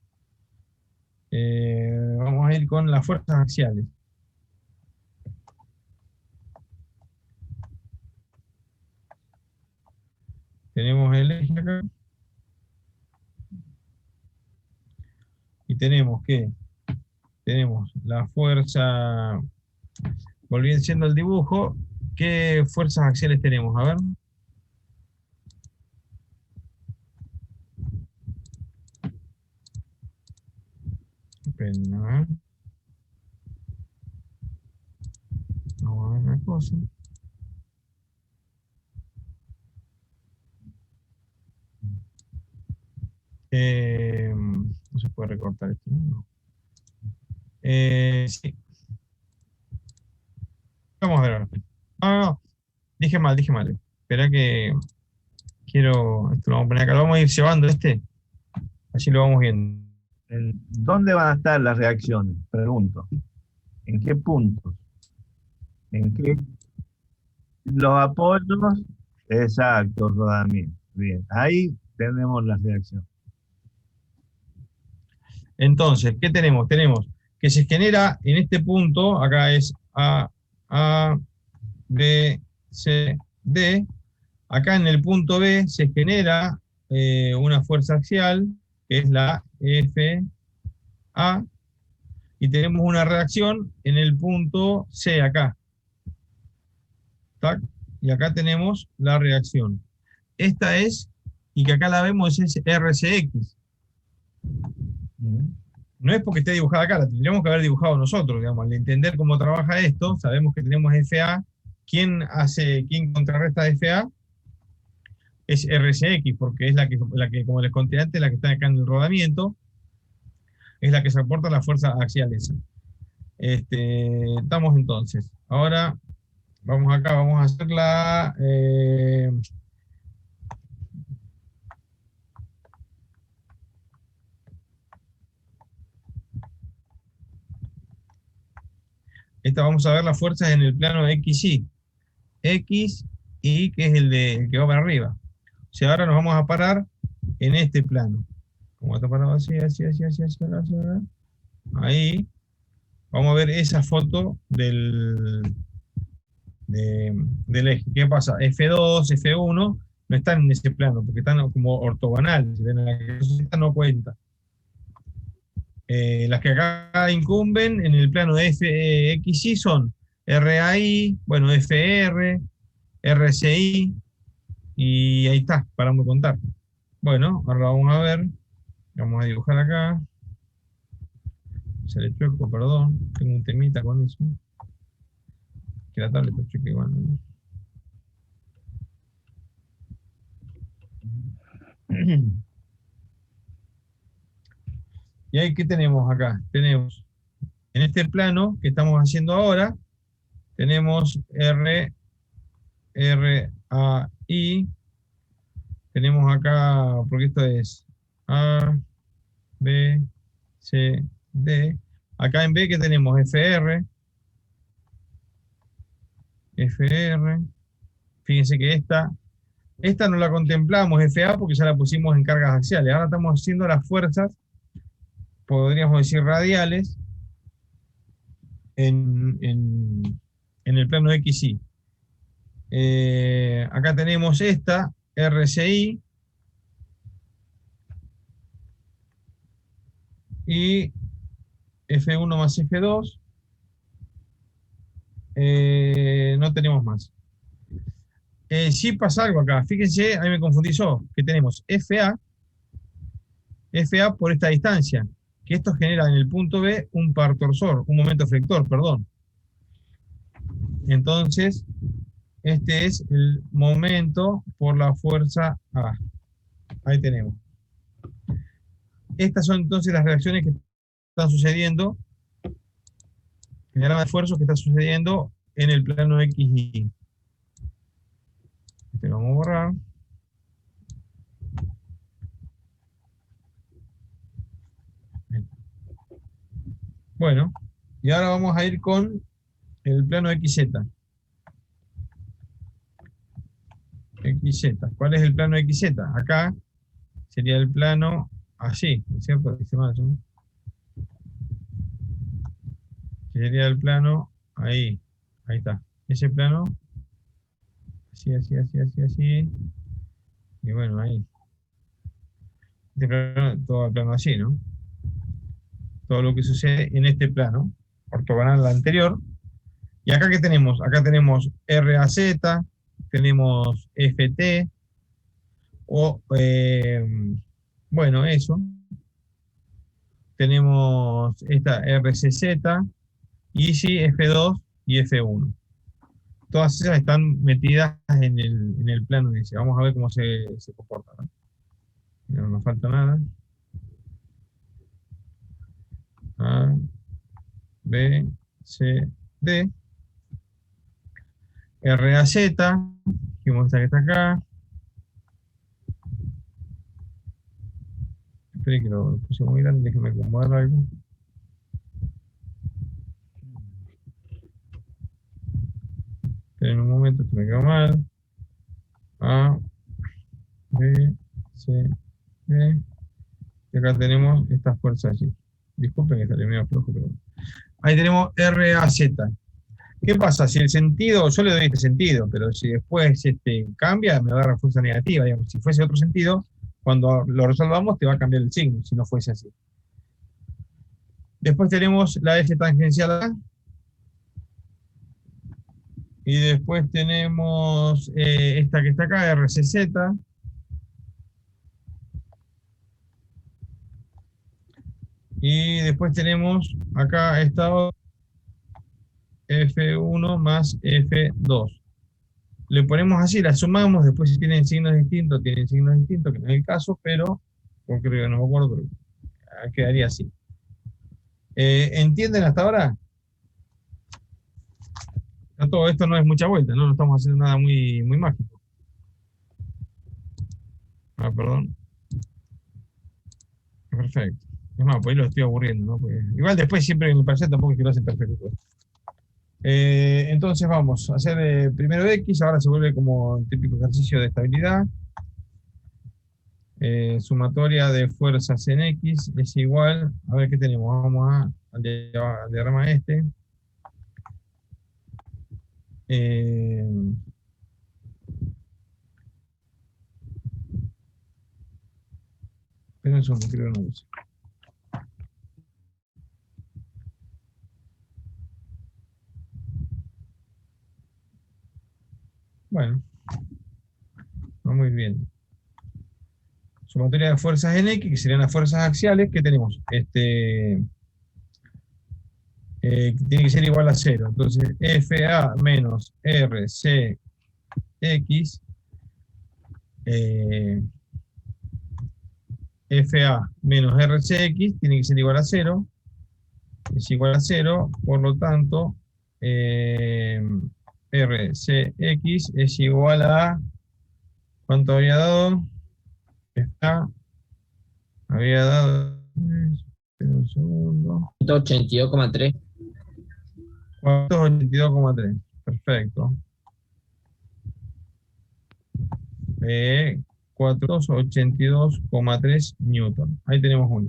Vamos a ir con las fuerzas axiales. Tenemos el eje acá. Y tenemos la fuerza, volviendo al dibujo, ¿qué fuerzas axiales tenemos? A ver. Esperen, a ver. Vamos a ver una cosa. No se puede recortar esto, ¿no? Sí. Vamos a ver ahora. No. Dije mal. Espera que quiero. Esto lo vamos a poner acá. Lo vamos a ir llevando así lo vamos viendo. ¿Dónde van a estar las reacciones? Pregunto. ¿En qué puntos? ¿En qué? Los apoyos. Exacto, rodamiento. Bien. Ahí tenemos las reacciones. Entonces, ¿qué tenemos? Tenemos que se genera en este punto, acá es A, B, C, D. Acá en el punto B se genera una fuerza axial, que es la FA, y tenemos una reacción en el punto C, acá. ¿Tac? Y acá tenemos la reacción. Esta es, y que acá la vemos, es RCX. No es porque esté dibujada acá, la tendríamos que haber dibujado nosotros, digamos. Al entender cómo trabaja esto, sabemos que tenemos FA. ¿Quién contrarresta FA? Es RCX, porque es la que, como les conté antes, la que está acá en el rodamiento, es la que soporta la fuerza axial esa. Estamos entonces. Ahora, vamos acá, vamos a hacer la... vamos a ver las fuerzas en el plano XY. X, Y, que es el que va para arriba. O sea, ahora nos vamos a parar en este plano. Como está parado así. Ahí. Vamos a ver esa foto del eje. ¿Qué pasa? F2, F1 no están en ese plano, porque están como ortogonales. La que no cuenta. Las que acá incumben en el plano de FXY son RAI, bueno, FR, RCI, y ahí está, paramos de contar. Bueno, ahora vamos a ver, vamos a dibujar acá. Se le chueco, perdón, tengo un temita con eso. Que la tablet está chueca igual, ¿no? Y ahí, ¿qué tenemos acá? Tenemos, en este plano que estamos haciendo ahora, tenemos RAI, Tenemos acá, porque esto es A, B, C, D. Acá en B que tenemos FR. Fíjense que esta no la contemplamos, FA, porque ya la pusimos en cargas axiales. Ahora estamos haciendo las fuerzas, podríamos decir radiales, en el plano XY. Acá tenemos esta, RCI, y F1 más F2. No tenemos más. Sí pasa algo acá. Fíjense, ahí me confundí yo, que tenemos FA por esta distancia, que esto genera en el punto B un par torsor, un momento flector, perdón. Entonces, este es el momento por la fuerza A. Ahí tenemos. Estas son entonces las reacciones que están sucediendo, el diagrama de esfuerzos que está sucediendo en el plano XY. Este lo vamos a borrar. Bueno, y ahora vamos a ir con el plano XZ. ¿Cuál es el plano XZ? Acá sería el plano así, ¿no es cierto? Dice mal, ¿no? Sería el plano ahí está. Ese plano, así. Y bueno, ahí. Este plano, todo el plano así, ¿no? Todo lo que sucede en este plano, ortogonal al anterior. Y acá, ¿qué tenemos? Acá tenemos RAZ, tenemos FT, bueno, eso. Tenemos esta RCZ, y sí, F2 y F1. Todas esas están metidas en el plano ese. Vamos a ver cómo se comporta, ¿no? No nos falta nada. A, B, C, D. RAZ, dijimos esta que está acá. Esperen que lo puse muy grande, déjenme acomodar algo. Esperen un momento, esto me quedó mal. A, B, C, D. Y acá tenemos estas fuerzas allí. Disculpen que sale medio flojo, pero ahí tenemos RAZ. ¿Qué pasa? Si el sentido, yo le doy este sentido, pero si después cambia, me va a dar fuerza negativa. Digamos. Si fuese otro sentido, cuando lo resolvamos te va a cambiar el signo, si no fuese así. Después tenemos la eje tangencial A. Y después tenemos esta que está acá, RCZ. Y después tenemos acá esta F1 más F2. Le ponemos así, la sumamos, después si tienen signos distintos, que no es el caso, pero, porque creo que no me acuerdo, pero quedaría así. ¿Entienden hasta ahora? Todo esto no es mucha vuelta, ¿no? No estamos haciendo nada muy mágico. Perdón. Perfecto. Es más, pues ahí lo estoy aburriendo, ¿no? Porque igual después siempre en el parcial tampoco es que lo hacen perfecto. Entonces vamos a hacer primero X, ahora se vuelve como el típico ejercicio de estabilidad. Sumatoria de fuerzas en X es igual, a ver qué tenemos, vamos al diagrama este. Pero eso no creo que no uso. Bueno, va muy bien. Sumatoria de fuerzas en X, que serían las fuerzas axiales, que tenemos tiene que ser igual a 0. Entonces, FA menos RCX FA menos RCX tiene que ser igual a 0. Es igual a 0, por lo tanto, RCX es igual a, ¿cuánto había dado? Está, había dado, espera un segundo, 182,3. 482,3. Perfecto. 482,3 newton. Ahí tenemos uno.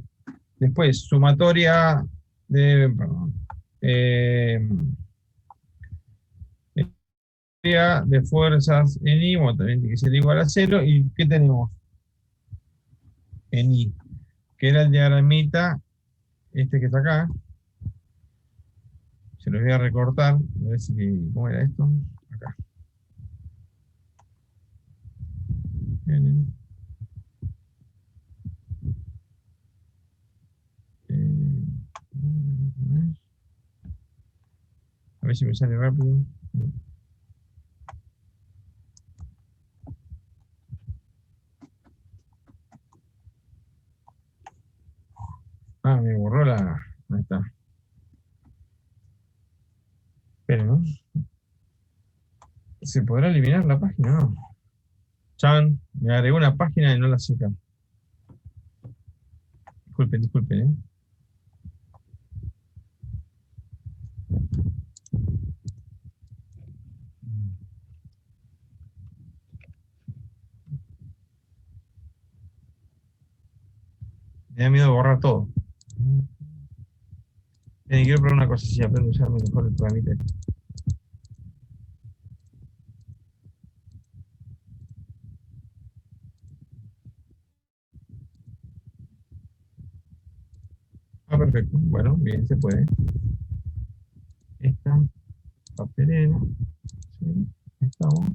Después, sumatoria de, perdón, de fuerzas en I, bueno, también tiene que ser igual a 0. ¿Y qué tenemos en I? Que era el diagramita, este que está acá. Se los voy a recortar, a ver si, ¿cómo era esto? Acá. A ver si me sale rápido. Ah, me borró la... Ahí está. Esperen, ¿no? ¿Se podrá eliminar la página? No. Chan, me agregó una página y no la saca. Disculpen, disculpen, ¿eh? Me da miedo borrar todo. Quiero probar una cosa, si aprendo a usar mejor el programita. Ah, perfecto. Bueno, bien, se puede. Esta papelera. Sí, estamos.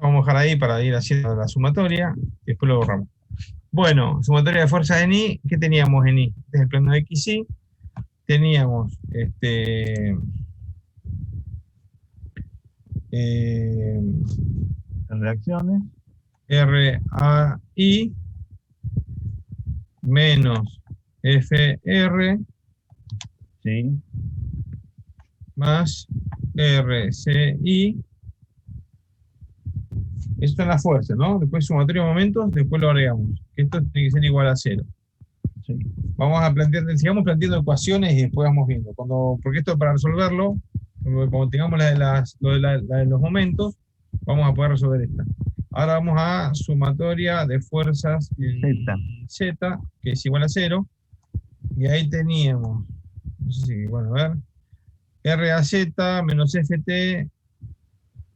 Vamos a dejar ahí para ir haciendo la sumatoria. Y después lo borramos. Bueno, sumatoria de fuerzas en I. ¿Qué teníamos en I? Este es el plano de XY. Teníamos reacciones. RAI menos FR Sí. más RCI. Esto es la fuerza, ¿no? Después sumatoria de momentos, después lo agregamos. Esto tiene que ser igual a 0. Sí. Vamos a plantear, sigamos planteando ecuaciones y después vamos viendo. Porque esto para resolverlo, como tengamos la de los momentos, vamos a poder resolver esta. Ahora vamos a sumatoria de fuerzas en Z, que es igual a 0. Y ahí teníamos, no sé si, bueno, a ver, RAZ menos FT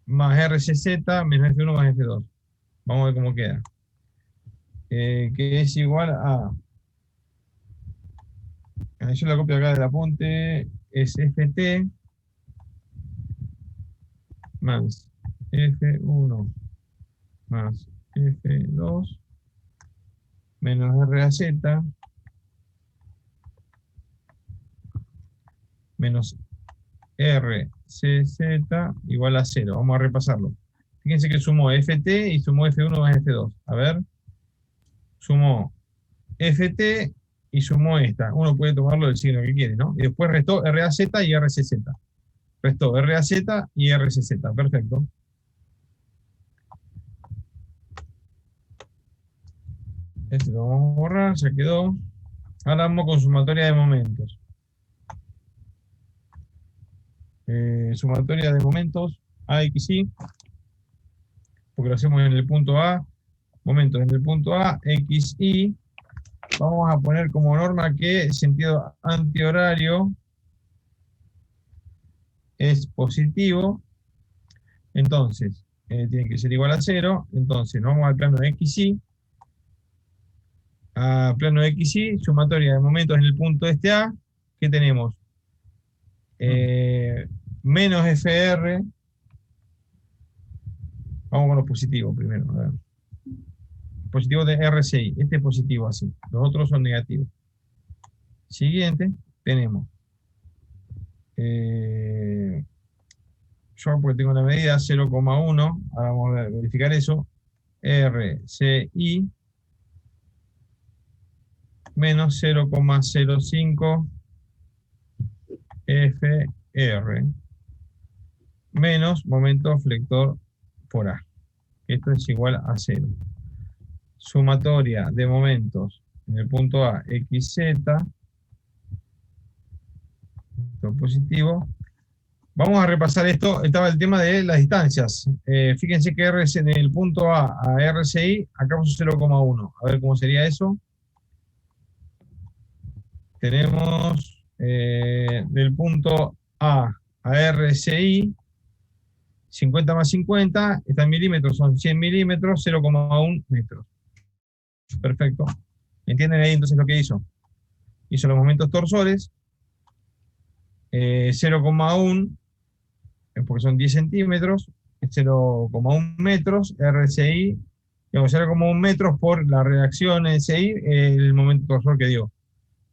más RCZ menos F1 más F2. Vamos a ver cómo queda. Que es igual a... Yo la copio acá del apunte, es FT más F1 más F2 menos RAZ menos RCZ igual a 0. Vamos a repasarlo. Fíjense que sumó FT y sumó F1 más F2. A ver. Sumó FT y sumó esta. Uno puede tomarlo del signo que quiere, ¿no? Y después restó RAZ y RCZ. Restó RAZ y RCZ. Perfecto. Este lo vamos a borrar, ya quedó. Ahora vamos con sumatoria de momentos. Sumatoria de momentos AXY, porque lo hacemos en el punto A. Momentos en el punto A, XY. Vamos a poner como norma que sentido antihorario es positivo. Entonces, tiene que ser igual a 0. Entonces, nos vamos al plano de XY. A plano de XY, sumatoria de momentos en el punto este A. ¿Qué tenemos? Menos FR. Vamos con los positivos primero. A ver. Positivo de RCI. Este es positivo así. Los otros son negativos. Siguiente, tenemos. Yo porque tengo la medida 0,1. Ahora vamos a verificar eso. RCI menos 0,05 FR. menos momento flector por A. Esto es igual a 0. Sumatoria de momentos en el punto A, xz, esto es positivo. Vamos a repasar esto. Estaba el tema de las distancias. Fíjense que RC en el punto A a RCI, acá puso 0,1. A ver cómo sería eso. Tenemos del punto A a RCI, 50 más 50, está en milímetros, son 100 milímetros, 0,1 metros. Perfecto. ¿Entienden ahí entonces lo que hizo? Hizo los momentos torsores, 0,1, porque son 10 centímetros, 0,1 metros, RCI, digamos 0,1 metros por la reacción SI, el momento torsor que dio.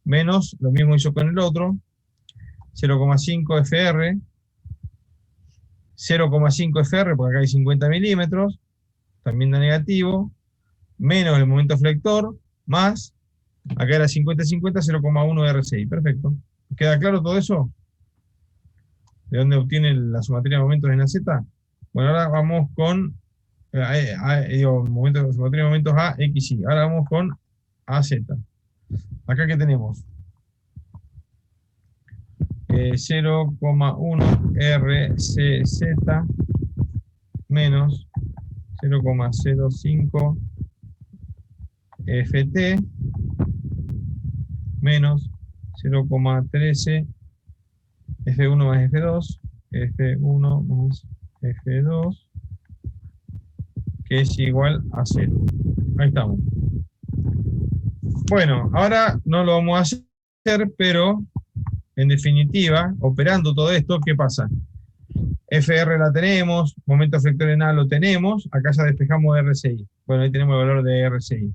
Menos, lo mismo hizo con el otro, 0,5 FR, 0,5 FR, porque acá hay 50 milímetros, también da negativo, menos el momento flector, más, acá era 50-50, 0,1 RCI. Perfecto. ¿Queda claro todo eso? ¿De dónde obtiene la sumatoria de momentos en la Z? Bueno, ahora vamos con, sumatoria de momentos A, X, Y. Ahora vamos con AZ. Acá, ¿qué tenemos? 0,1 RCZ menos 0,05 FT menos 0,13 F1 más F2, F1 más F2, que es igual a 0. Ahí estamos. Bueno, ahora no lo vamos a hacer, pero en definitiva, operando todo esto, ¿qué pasa? FR la tenemos, momento flector en A lo tenemos, acá ya despejamos RCI. Bueno, ahí tenemos el valor de RCI.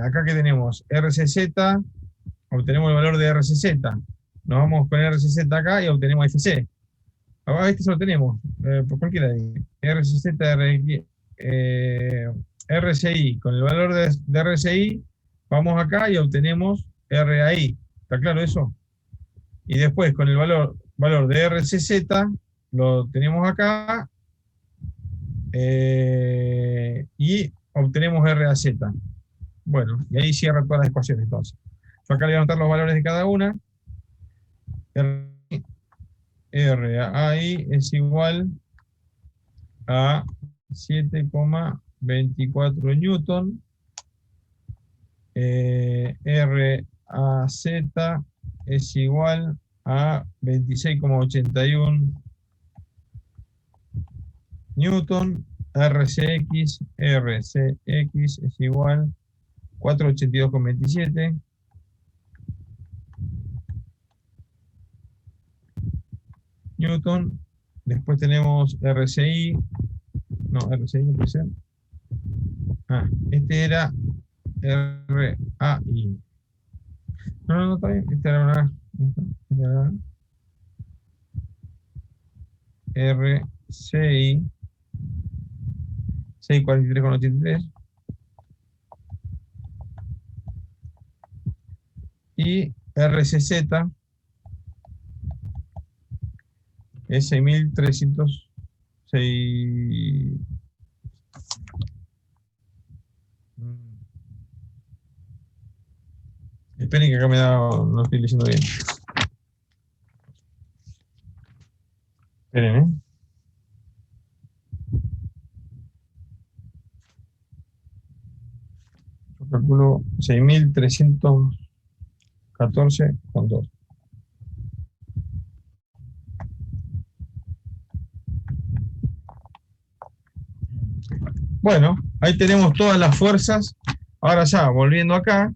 Acá que tenemos RCZ, obtenemos el valor de RCZ. Nos vamos con RCZ acá y obtenemos FC. Ahora este lo tenemos, por cualquiera de RCZ, RCI. Con el valor de RCI, vamos acá y obtenemos RAI. ¿Está claro eso? Y después con el valor de RCZ, lo tenemos acá, y obtenemos RAZ. Bueno, y ahí cierra todas las ecuaciones entonces. Yo acá le voy a anotar los valores de cada una. RAI es igual a 7,24 newton. RAZ es igual a 26,81 newton. RCX es igual a 482,27 newton. Después tenemos RCI. No, RCI no puede ser. Este era RAI. No, está bien. Este era una RCI 643,83 y RCZ es 6.306. Esperen que acá no estoy leyendo bien. Esperen, Yo calculo 6.314,2. Bueno, ahí tenemos todas las fuerzas. Ahora ya, volviendo acá.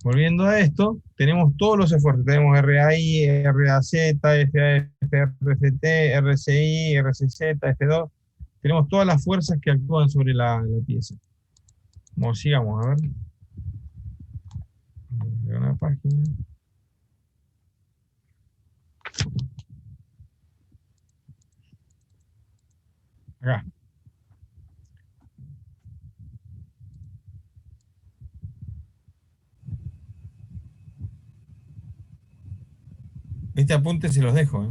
Volviendo a esto, tenemos todos los esfuerzos. Tenemos RAI, RAZ, FRFT, RCI, RCZ, F2. Tenemos todas las fuerzas que actúan sobre la pieza. Vamos, sigamos, a ver. Una página. Acá. Este apunte se los dejo, ¿eh?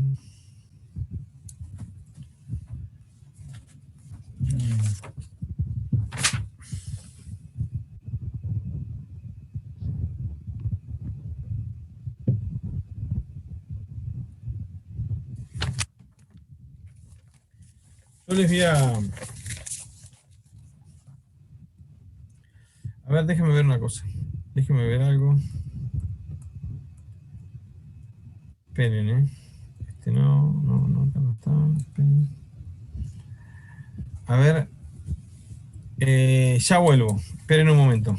Yo les voy a ver, déjenme ver una cosa. Déjenme ver algo. Esperen, ¿eh? Este no, acá no está. Esperen. A ver. Ya vuelvo. Esperen un momento.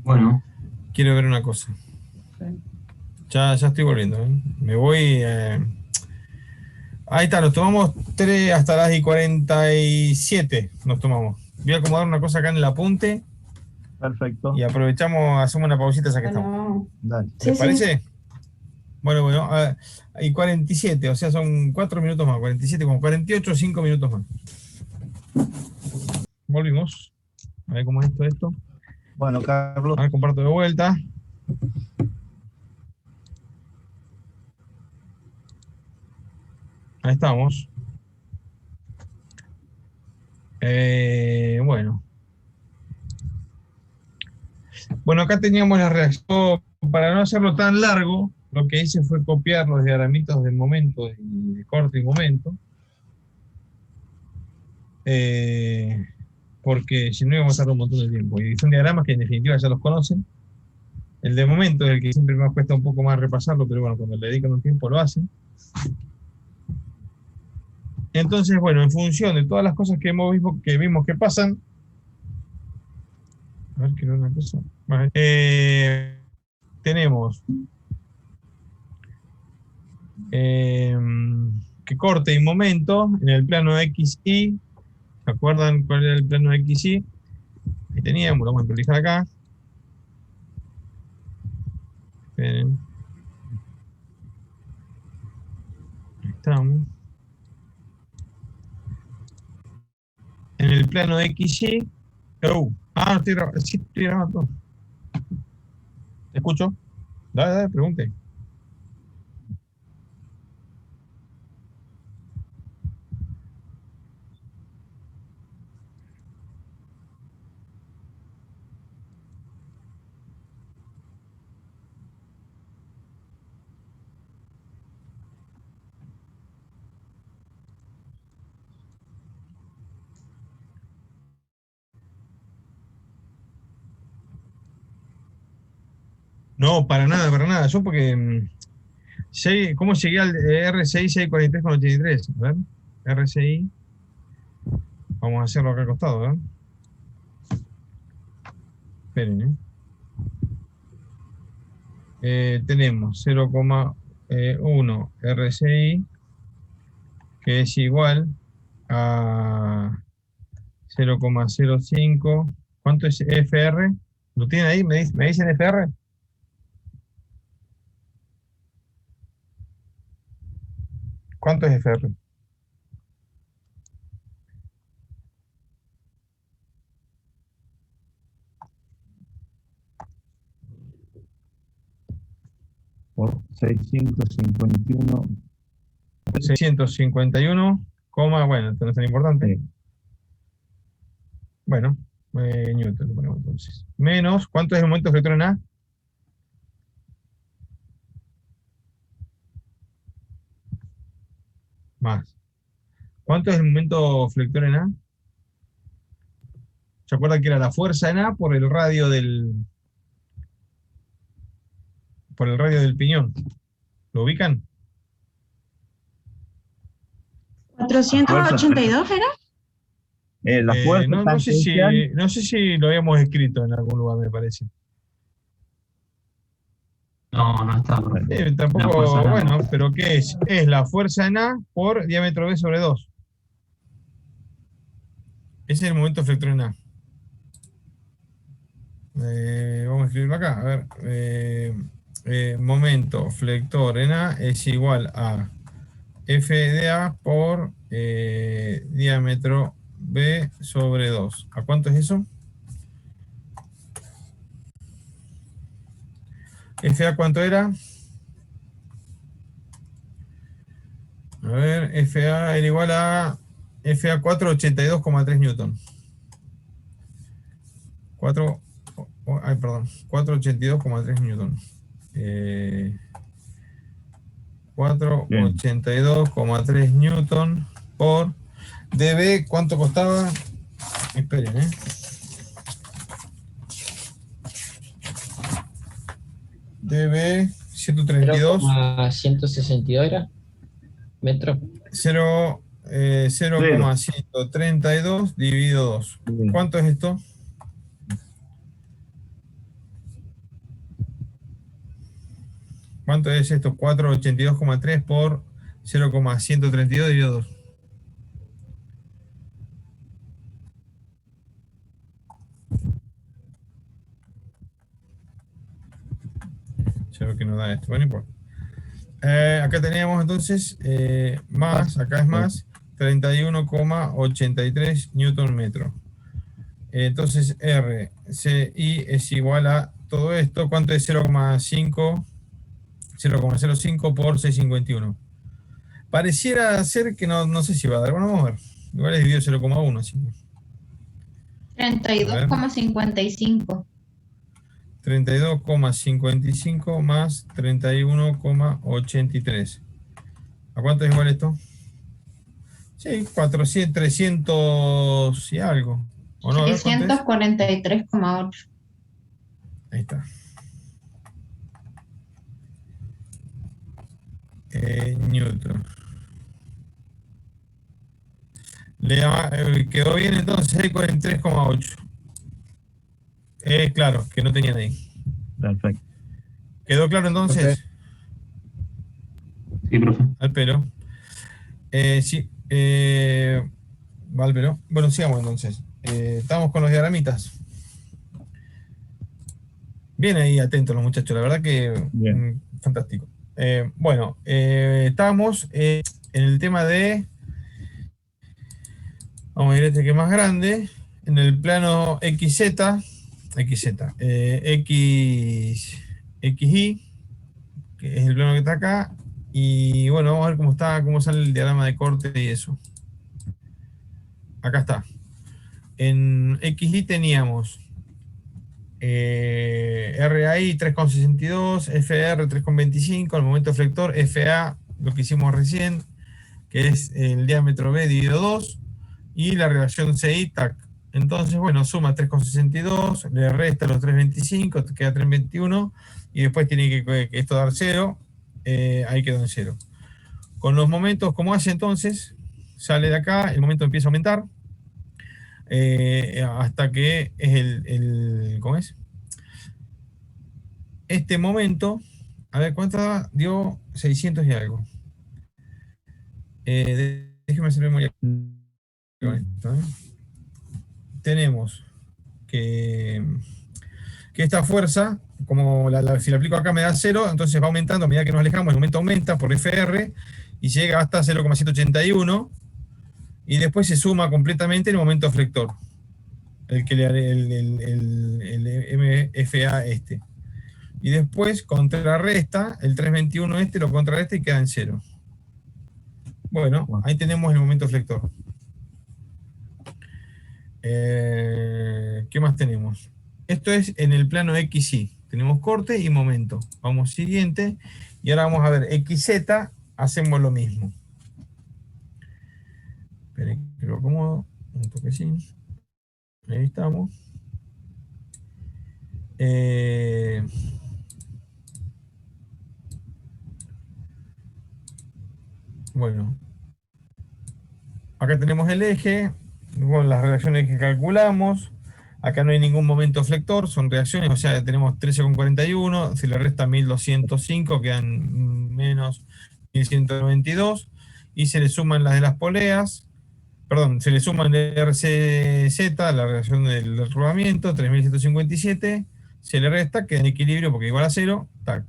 Bueno, Quiero ver una cosa. Ya estoy volviendo, ¿eh? Me voy. Ahí está, nos tomamos 3 hasta las y 47. Nos tomamos. Voy a acomodar una cosa acá en el apunte Perfecto. y aprovechamos, hacemos una pausita ya que estamos. Bueno, Dale. ¿Les sí, parece? Bueno, y 47, o sea, son 4 minutos más, 47, como 48, 5 minutos más. Volvimos. A ver cómo es esto. Bueno, Carlos. A ver, comparto de vuelta. Ahí estamos. Bueno. Bueno, acá teníamos la reacción. Para no hacerlo tan largo, lo que hice fue copiar los diagramitas de momento, de corte y momento. Porque si no íbamos a tardar un montón de tiempo. Y son diagramas que en definitiva ya los conocen. El de momento es el que siempre me cuesta un poco más repasarlo, pero bueno, cuando le dedican un tiempo lo hacen. Entonces, bueno, en función de todas las cosas que vimos que pasan, a ver, quiero una cosa. Vale. Tenemos que corte y momento en el plano XY. ¿Se acuerdan cuál era el plano XY? Ahí teníamos, lo vamos a prolijar acá. Esperen. Ahí estamos. En el plano XY. Sí, estoy grabando. ¿Te escucho? Dale, pregunte. No, para nada, para nada. Yo porque... ¿Cómo llegué al RCI 643,83? A ver, RCI. Vamos a hacerlo acá al costado, ¿verdad? Esperen, tenemos 0,1 RCI, que es igual a 0,05. ¿Cuánto es FR? ¿Lo tienen ahí? ¿Me dicen FR? ¿Cuánto es FR? Por 651. 651, bueno, esto no es tan importante. Sí. Bueno, Newton lo ponemos entonces. Menos, ¿cuánto es el momento flector en A? Más. ¿Cuánto es el momento flector en A? ¿Se acuerdan que era la fuerza en A por el radio del piñón? ¿Lo ubican? 482 era. La fuerza No sé tangencial. no sé si lo habíamos escrito en algún lugar, me parece. no está. La Tampoco, fuerza no. bueno, pero ¿qué es? Es la fuerza en A por diámetro B sobre 2. Ese es el momento flector en A. Vamos a escribirlo acá. A ver. Momento flector en A es igual a F de A por diámetro B sobre 2. ¿A cuánto es eso? ¿FA cuánto era? A ver, FA era igual a FA 482,3 Newton. 482,3 Newton. 482,3 Newton por dB. ¿Cuánto costaba? Esperen, dB 132. 0,162 era metro. 0,132 dividido 2. ¿Cuánto es esto? ¿Cuánto es esto? 482,3 por 0,132 dividido 2. Ya lo que nos da esto. Bueno, no importa. Acá teníamos entonces más, acá es más, 31,83 Newton metro. Entonces RCI es igual a todo esto. ¿Cuánto es 0,05 por 651? Pareciera ser que no sé si va a dar. Bueno, vamos a ver. Igual es dividido 0,1. Así. 32,55. 32,55 más 31,83. ¿A cuánto es igual esto? Sí, 400, 300 y algo. ¿O no? A ver, ¿cuánto es? 643,8. Ahí está. Newton. Quedó bien entonces 43,8. Claro, que no tenían ahí. Perfecto. ¿Quedó claro entonces? Sí, profe. Al pelo. Sí. Va al pelo. Bueno, sigamos entonces. Estamos con los diagramitas. Bien ahí atentos los muchachos, la verdad que fantástico. Bueno, estamos en el tema de, vamos a ir a este que es más grande, en el plano XY, XY, que es el plano que está acá, y bueno, vamos a ver cómo sale el diagrama de corte y eso. Acá está. En XY teníamos RAI 3,62, FR 3,25, el momento flector, FA, lo que hicimos recién, que es el diámetro B dividido 2, y la relación CI, TAC. Entonces, bueno, suma 3,62, le resta los 3,25, te queda 3,21, y después tiene que esto dar 0, ahí quedó en 0. Con los momentos, ¿cómo hace entonces? Sale de acá, el momento empieza a aumentar, hasta que es ¿cómo es? Este momento, a ver, ¿cuánto daba? Dio 600 y algo. Déjeme hacer memoria con esto, ¿eh? Tenemos que esta fuerza, como si la aplico acá me da 0, entonces va aumentando a medida que nos alejamos, el momento aumenta por FR y llega hasta 0,181 y después se suma completamente el momento flector, el MFA este. Y después contrarresta, el 321 este lo contrarresta y queda en 0. Bueno, ahí tenemos el momento flector. ¿Qué más tenemos? Esto es en el plano XY. Tenemos corte y momento. Vamos siguiente. Y ahora vamos a ver XZ, hacemos lo mismo. Esperen que lo acomodo. Un toquecín. Ahí estamos. Bueno. Acá tenemos el eje. Con las reacciones que calculamos. Acá no hay ningún momento flector, son reacciones, o sea, tenemos 13,41, si le resta 1205, quedan menos 1192, y se le suman las de las poleas, perdón, se le suman el RCZ, la reacción del rodamiento, 3157, se le resta, queda en equilibrio porque igual a 0, tac.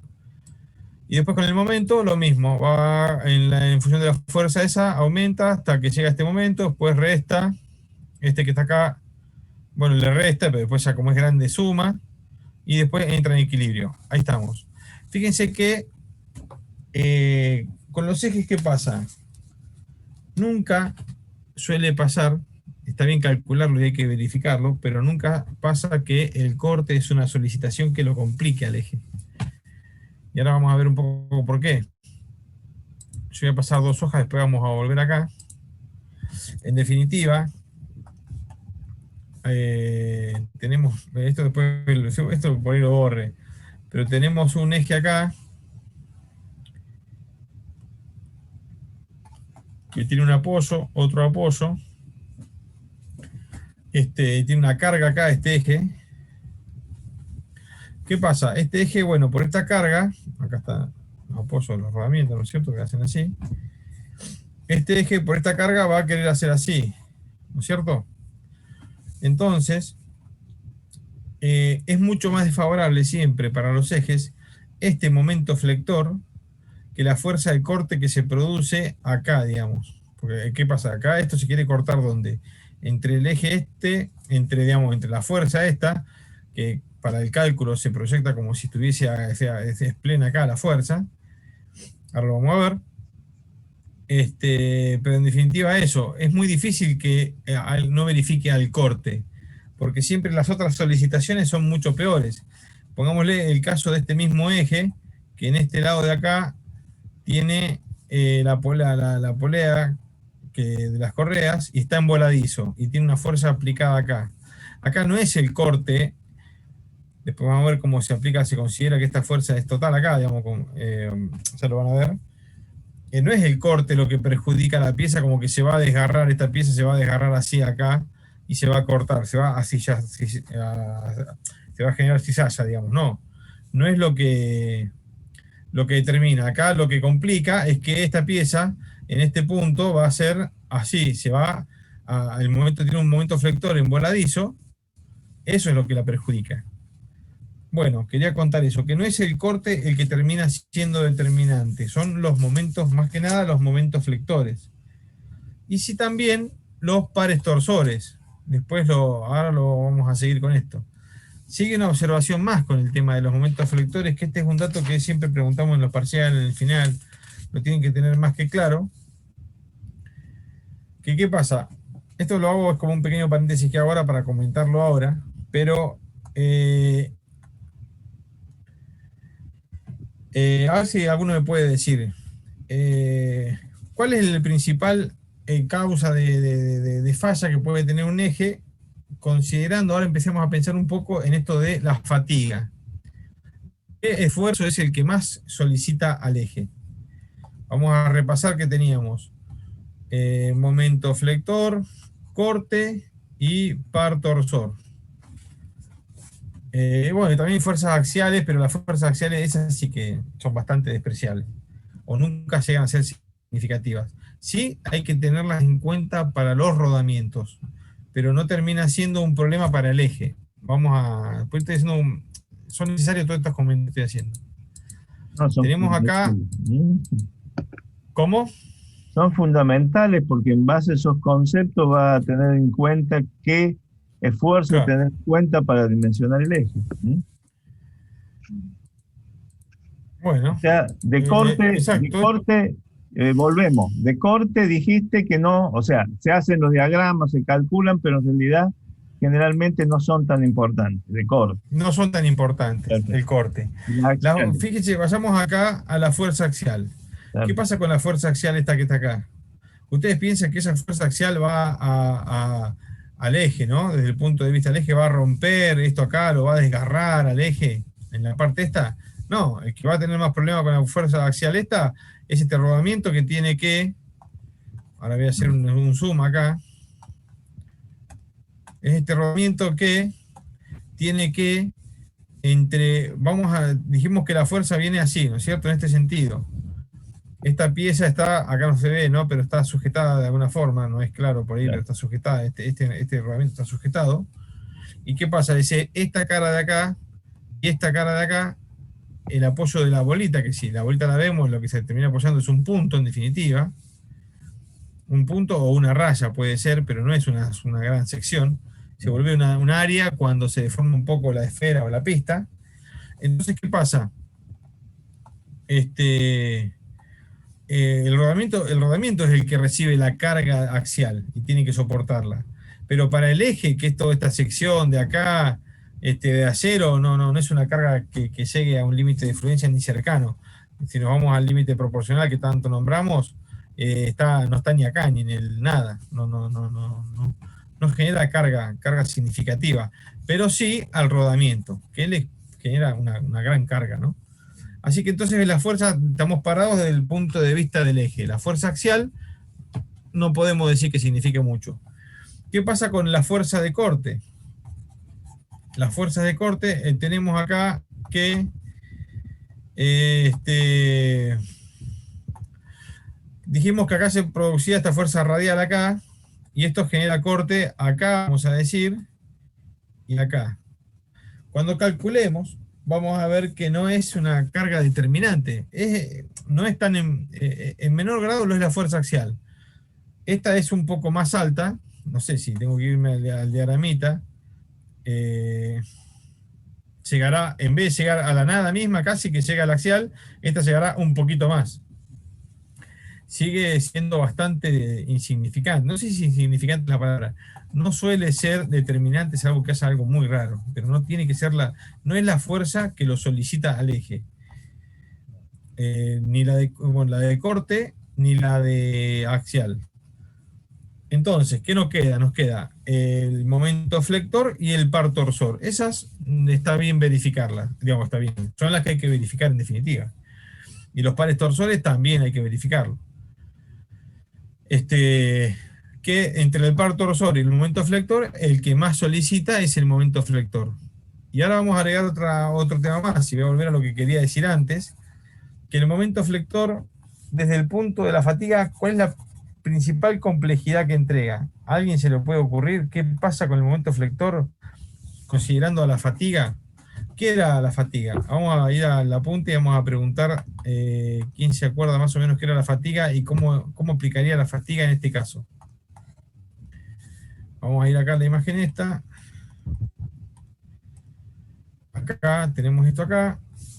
Y después con el momento, lo mismo, va en función de la fuerza esa, aumenta hasta que llega a este momento, después resta, este que está acá, bueno, le resta, pero después ya como es grande suma, y después entra en equilibrio. Ahí estamos. Fíjense que con los ejes, ¿qué pasa? nunca suele pasar, está bien calcularlo y hay que verificarlo, pero nunca pasa que el corte es una solicitación que lo complique al eje. Y ahora vamos a ver un poco por qué. Yo voy a pasar 2 hojas, después vamos a volver acá. En definitiva, tenemos, esto después, esto por ahí lo borre, pero tenemos un eje acá que tiene un apoyo, otro apoyo, tiene una carga acá, este eje. ¿Qué pasa? Este eje, bueno, por esta carga, acá está los apoyos de los rodamientos, ¿no es cierto? Que hacen así. Este eje, por esta carga, va a querer hacer así, ¿no es cierto? Entonces, es mucho más desfavorable siempre para los ejes este momento flector que la fuerza de corte que se produce acá, digamos. Porque, ¿qué pasa? Acá esto se quiere cortar, ¿dónde? Entre el eje entre la fuerza esta, que para el cálculo se proyecta como si estuviese, es plena acá la fuerza. Ahora lo vamos a ver. Pero en definitiva eso, es muy difícil que no verifique al corte, porque siempre las otras solicitaciones son mucho peores. Pongámosle el caso de este mismo eje, que en este lado de acá tiene la polea de las correas y está en voladizo y tiene una fuerza aplicada acá. Acá no es el corte, después vamos a ver cómo se aplica, se considera que esta fuerza es total acá, digamos, ya lo van a ver. No es el corte lo que perjudica a la pieza, como que se va a desgarrar, esta pieza se va a desgarrar así acá y se va a cortar, se va a generar cizalla, digamos. No es lo que determina. Acá lo que complica es que esta pieza en este punto va a ser así, tiene un momento flector en voladizo, eso es lo que la perjudica. Bueno, quería contar eso, que no es el corte el que termina siendo determinante, son los momentos, más que nada los momentos flectores. Y sí también los pares torsores. Ahora lo vamos a seguir con esto. Sigue una observación más con el tema de los momentos flectores, que este es un dato que siempre preguntamos en los parciales, en el final, lo tienen que tener más que claro. ¿Qué pasa? Esto lo hago, es como un pequeño paréntesis que hago ahora para comentarlo ahora, pero a ver si alguno me puede decir, ¿cuál es el principal causa de falla que puede tener un eje? Considerando, ahora empecemos a pensar un poco en esto de la fatiga. ¿Qué esfuerzo es el que más solicita al eje? Vamos a repasar que teníamos momento flector, corte y par torsor. Bueno, también fuerzas axiales, pero las fuerzas axiales esas sí que son bastante despreciables o nunca llegan a ser significativas. Sí hay que tenerlas en cuenta para los rodamientos, pero no termina siendo un problema para el eje. Pues estoy diciendo, son necesarios todos estos comentarios que estoy haciendo. No, tenemos acá, ¿cómo? Son fundamentales porque en base a esos conceptos va a tener en cuenta qué esfuerzo Claro. tener en cuenta para dimensionar el eje. Bueno, O sea, exacto. Volvemos. De corte dijiste que no, o sea, se hacen los diagramas, se calculan, pero en realidad generalmente no son tan importantes, de corte. No son tan importantes, Perfecto. el corte. Axial. Fíjese, vayamos acá a la fuerza axial. Claro. ¿Qué pasa con la fuerza axial esta que está acá? Ustedes piensan que esa fuerza axial va al eje, ¿no? Desde el punto de vista del eje va a romper esto acá, lo va a desgarrar al eje en la parte esta. No, el que va a tener más problema con la fuerza axial esta es este rodamiento que tiene que, ahora voy a hacer un zoom acá, es este rodamiento que tiene que dijimos que la fuerza viene así, ¿no es cierto? En este sentido. Esta pieza está, acá no se ve, ¿no? Pero está sujetada de alguna forma, no es claro por ahí, Claro. pero está sujetada, este rodamiento está sujetado. ¿Y qué pasa? Dice, esta cara de acá y esta cara de acá, el apoyo de la bolita, que si la bolita la vemos, lo que se termina apoyando es un punto, en definitiva. Un punto o una raya puede ser, pero no es una gran sección. Se vuelve un área cuando se deforma un poco la esfera o la pista. Entonces, ¿qué pasa? el rodamiento es el que recibe la carga axial y tiene que soportarla. Pero para el eje, que es toda esta sección de acá, de acero, no es una carga que llegue a un límite de fluencia ni cercano. Si nos vamos al límite proporcional que tanto nombramos, no está ni acá ni en el nada. No genera carga significativa, pero sí al rodamiento, que le genera una gran carga, ¿no? Así que entonces la fuerza, estamos parados desde el punto de vista del eje. La fuerza axial no podemos decir que signifique mucho. ¿Qué pasa con la fuerza de corte? Las fuerzas de corte tenemos acá que dijimos que acá se producía esta fuerza radial acá, y esto genera corte acá, vamos a decir, y acá. Cuando calculemos, vamos a ver que no es una carga determinante. No es tan en menor grado lo es la fuerza axial. Esta es un poco más alta. No sé si tengo que irme al diagramita. Llegará, en vez de llegar a la nada misma, casi que llega al axial, esta llegará un poquito más. Sigue siendo bastante insignificante. No sé si insignificante es la palabra. No suele ser determinante, es algo que hace algo muy raro, pero no tiene que ser no es la fuerza que lo solicita al eje. Ni la de corte, ni la de axial. Entonces, ¿qué nos queda? Nos queda el momento flector y el par torsor. Esas está bien verificarlas, digamos, está bien. Son las que hay que verificar en definitiva. Y los pares torsores también hay que verificarlo. Que entre el par torsor y el momento flector, el que más solicita es el momento flector. Y ahora vamos a agregar otro tema más, y voy a volver a lo que quería decir antes, que el momento flector, desde el punto de la fatiga, ¿cuál es la principal complejidad que entrega? ¿A alguien se le puede ocurrir qué pasa con el momento flector considerando a la fatiga? ¿Qué era la fatiga? Vamos a ir al apunte y vamos a preguntar quién se acuerda más o menos qué era la fatiga y cómo aplicaría la fatiga en este caso. Vamos a ir acá a la imagen esta. Acá tenemos esto acá.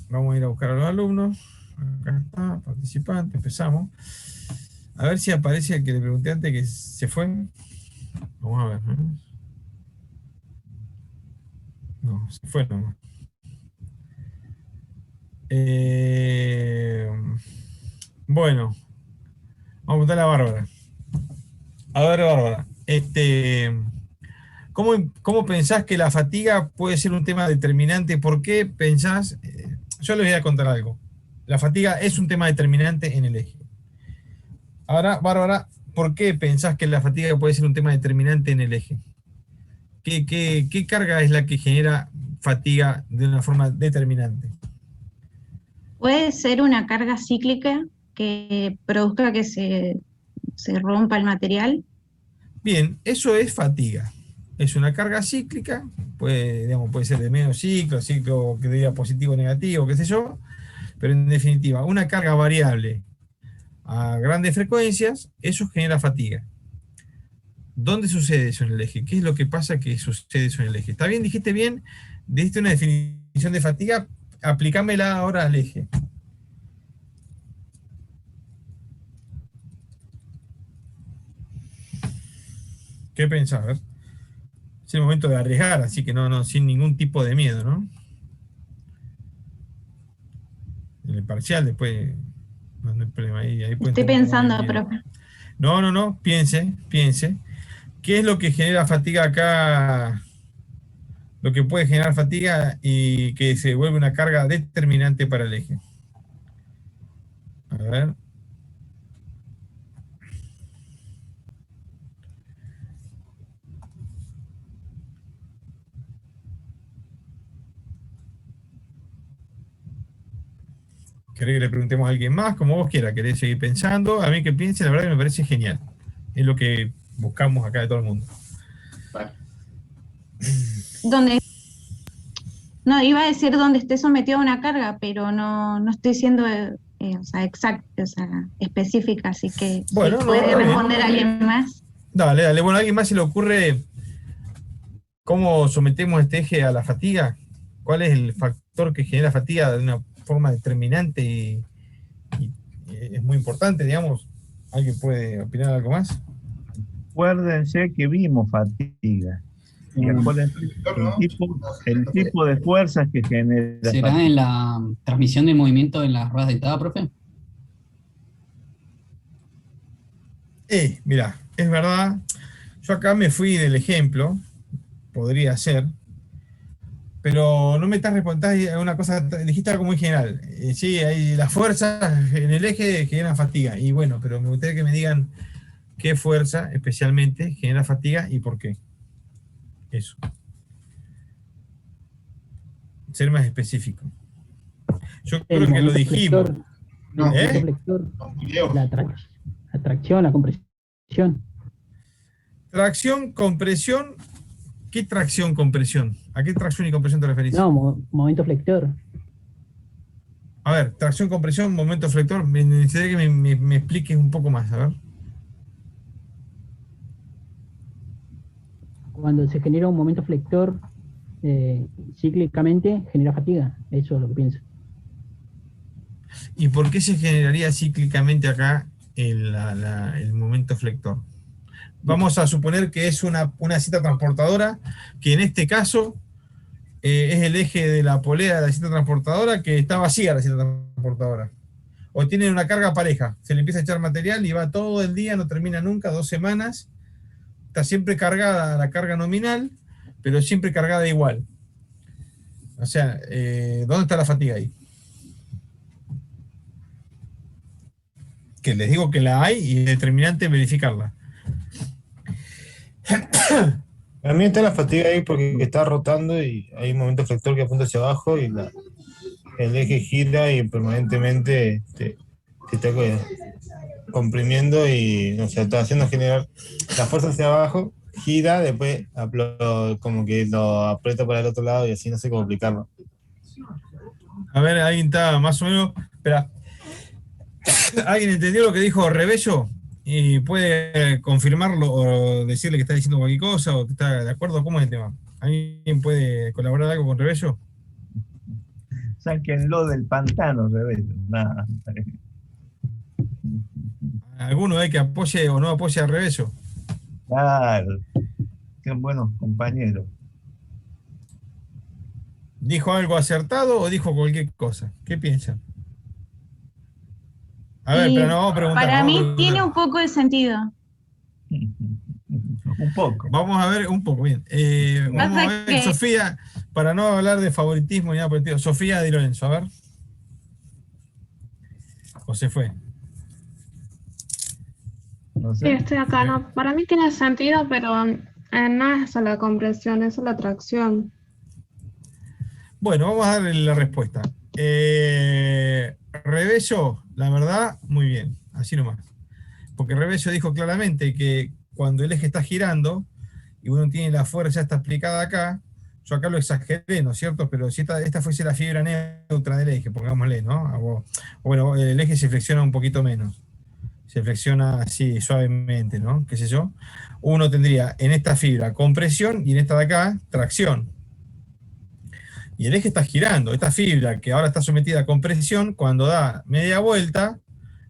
Vamos a ir a buscar a los alumnos. Acá está, participante, empezamos. A ver si aparece el que le pregunté antes que se fue. Vamos a ver. No, se fue nomás. Bueno, vamos a preguntarle a Bárbara. A ver, Bárbara, ¿cómo pensás que la fatiga puede ser un tema determinante? ¿Por qué pensás? Yo les voy a contar algo. La fatiga es un tema determinante en el eje. Ahora, Bárbara, ¿por qué pensás que la fatiga puede ser un tema determinante en el eje? ¿Qué carga es la que genera fatiga de una forma determinante? Puede ser una carga cíclica que produzca que se rompa el material. Bien, eso es fatiga. Es una carga cíclica, puede ser de medio ciclo que diga positivo o negativo, qué sé yo, pero en definitiva, una carga variable a grandes frecuencias, eso genera fatiga. ¿Dónde sucede eso en el eje? ¿Qué es lo que pasa que sucede eso en el eje? ¿Está bien? ¿Dijiste bien? Diste una definición de fatiga, aplicámela ahora al eje. ¿Qué pensás? A ver. Es el momento de arriesgar, así que no, sin ningún tipo de miedo, ¿no? En el parcial después no hay problema ahí. Estoy pensando, profe. No, piense. ¿Qué es lo que genera fatiga acá? Lo que puede generar fatiga y que se vuelve una carga determinante para el eje. A ver. ¿Querés que le preguntemos a alguien más? Como vos quieras, ¿querés seguir pensando? A mí que piense, la verdad que me parece genial. Es lo que buscamos acá de todo el mundo. No, iba a decir donde esté sometido a una carga, pero no estoy siendo exacta, específica, así que bueno, si puede responder a alguien más. Dale. Bueno, ¿a alguien más se le ocurre cómo sometemos este eje a la fatiga? ¿Cuál es el factor que genera fatiga de una forma determinante y es muy importante, digamos. ¿Alguien puede opinar algo más? Acuérdense que vimos fatiga. Y acuérdense el tipo de fuerzas que genera ¿Será fatiga. en la transmisión de movimiento en las ruedas dentadas, profe? Mira, es verdad. Yo acá me fui del ejemplo, podría ser, pero no me estás respondiendo una cosa, dijiste algo muy general. Sí, hay las fuerzas en el eje generan fatiga. Y bueno, pero me gustaría que me digan qué fuerza especialmente genera fatiga y por qué. Eso. Ser más específico. Yo creo que lo dijimos. No, Momento ¿Eh? flector, Leo. la tracción, la compresión. Tracción, compresión. ¿Qué tracción, compresión? ¿A qué tracción y compresión te referís? No, momento flector. A ver, tracción, compresión, momento flector. Me necesitaría que me expliques un poco más, a ver. Cuando se genera un momento flector cíclicamente, genera fatiga. Eso es lo que pienso. ¿Y por qué se generaría cíclicamente acá el momento flector? Vamos a suponer que es una cinta transportadora, que en este caso es el eje de la polea de la cinta transportadora, que está vacía la cinta transportadora. O tiene una carga pareja, se le empieza a echar material y va todo el día, no termina nunca, 2 semanas. Está siempre cargada la carga nominal, pero siempre cargada igual. O sea, ¿dónde está la fatiga ahí? Que les digo que la hay y es determinante verificarla. A mí está la fatiga ahí porque está rotando y hay un momento flector que apunta hacia abajo y el eje gira y permanentemente te está comprimiendo y o sea, está haciendo generar la fuerza hacia abajo, gira, después como que lo aprieta para el otro lado y así no sé cómo aplicarlo. A ver, alguien está más o menos. Espera. ¿Alguien entendió lo que dijo Rebello? Y puede confirmarlo o decirle que está diciendo cualquier cosa o que está de acuerdo. ¿Cómo es el tema? ¿Alguien puede colaborar algo con Rebello? Sáquenlo del pantano, Rebello. Nada. ¿Alguno que apoye o no apoye a Rebello? Claro. Qué buenos compañeros. ¿Dijo algo acertado o dijo cualquier cosa? ¿Qué piensan? A ver, Y pero no vamos a preguntar. para vamos a mí preguntar. tiene un poco de sentido. Un poco. Vamos a ver un poco, bien. Vamos a ver, Sofía, para no hablar de favoritismo ni nada por el estilo. Sofía Di Lorenzo, a ver. ¿O se fue? No Sí, sé. estoy acá, no. Para mí tiene sentido, pero no es solo la compresión, es la tracción. Bueno, vamos a darle la respuesta. Rebello, la verdad, muy bien, así nomás. Porque Rebello dijo claramente que cuando el eje está girando y uno tiene la fuerza, ya está explicada acá, yo acá lo exageré, ¿no es cierto? Pero si esta fuese la fibra neutra del eje, pongámosle, ¿no? O bueno, el eje se flexiona un poquito menos. Se flexiona así, suavemente, ¿no? ¿Qué sé yo? Uno tendría en esta fibra compresión y en esta de acá tracción. Y el eje está girando. Esta fibra que ahora está sometida a compresión, cuando da media vuelta,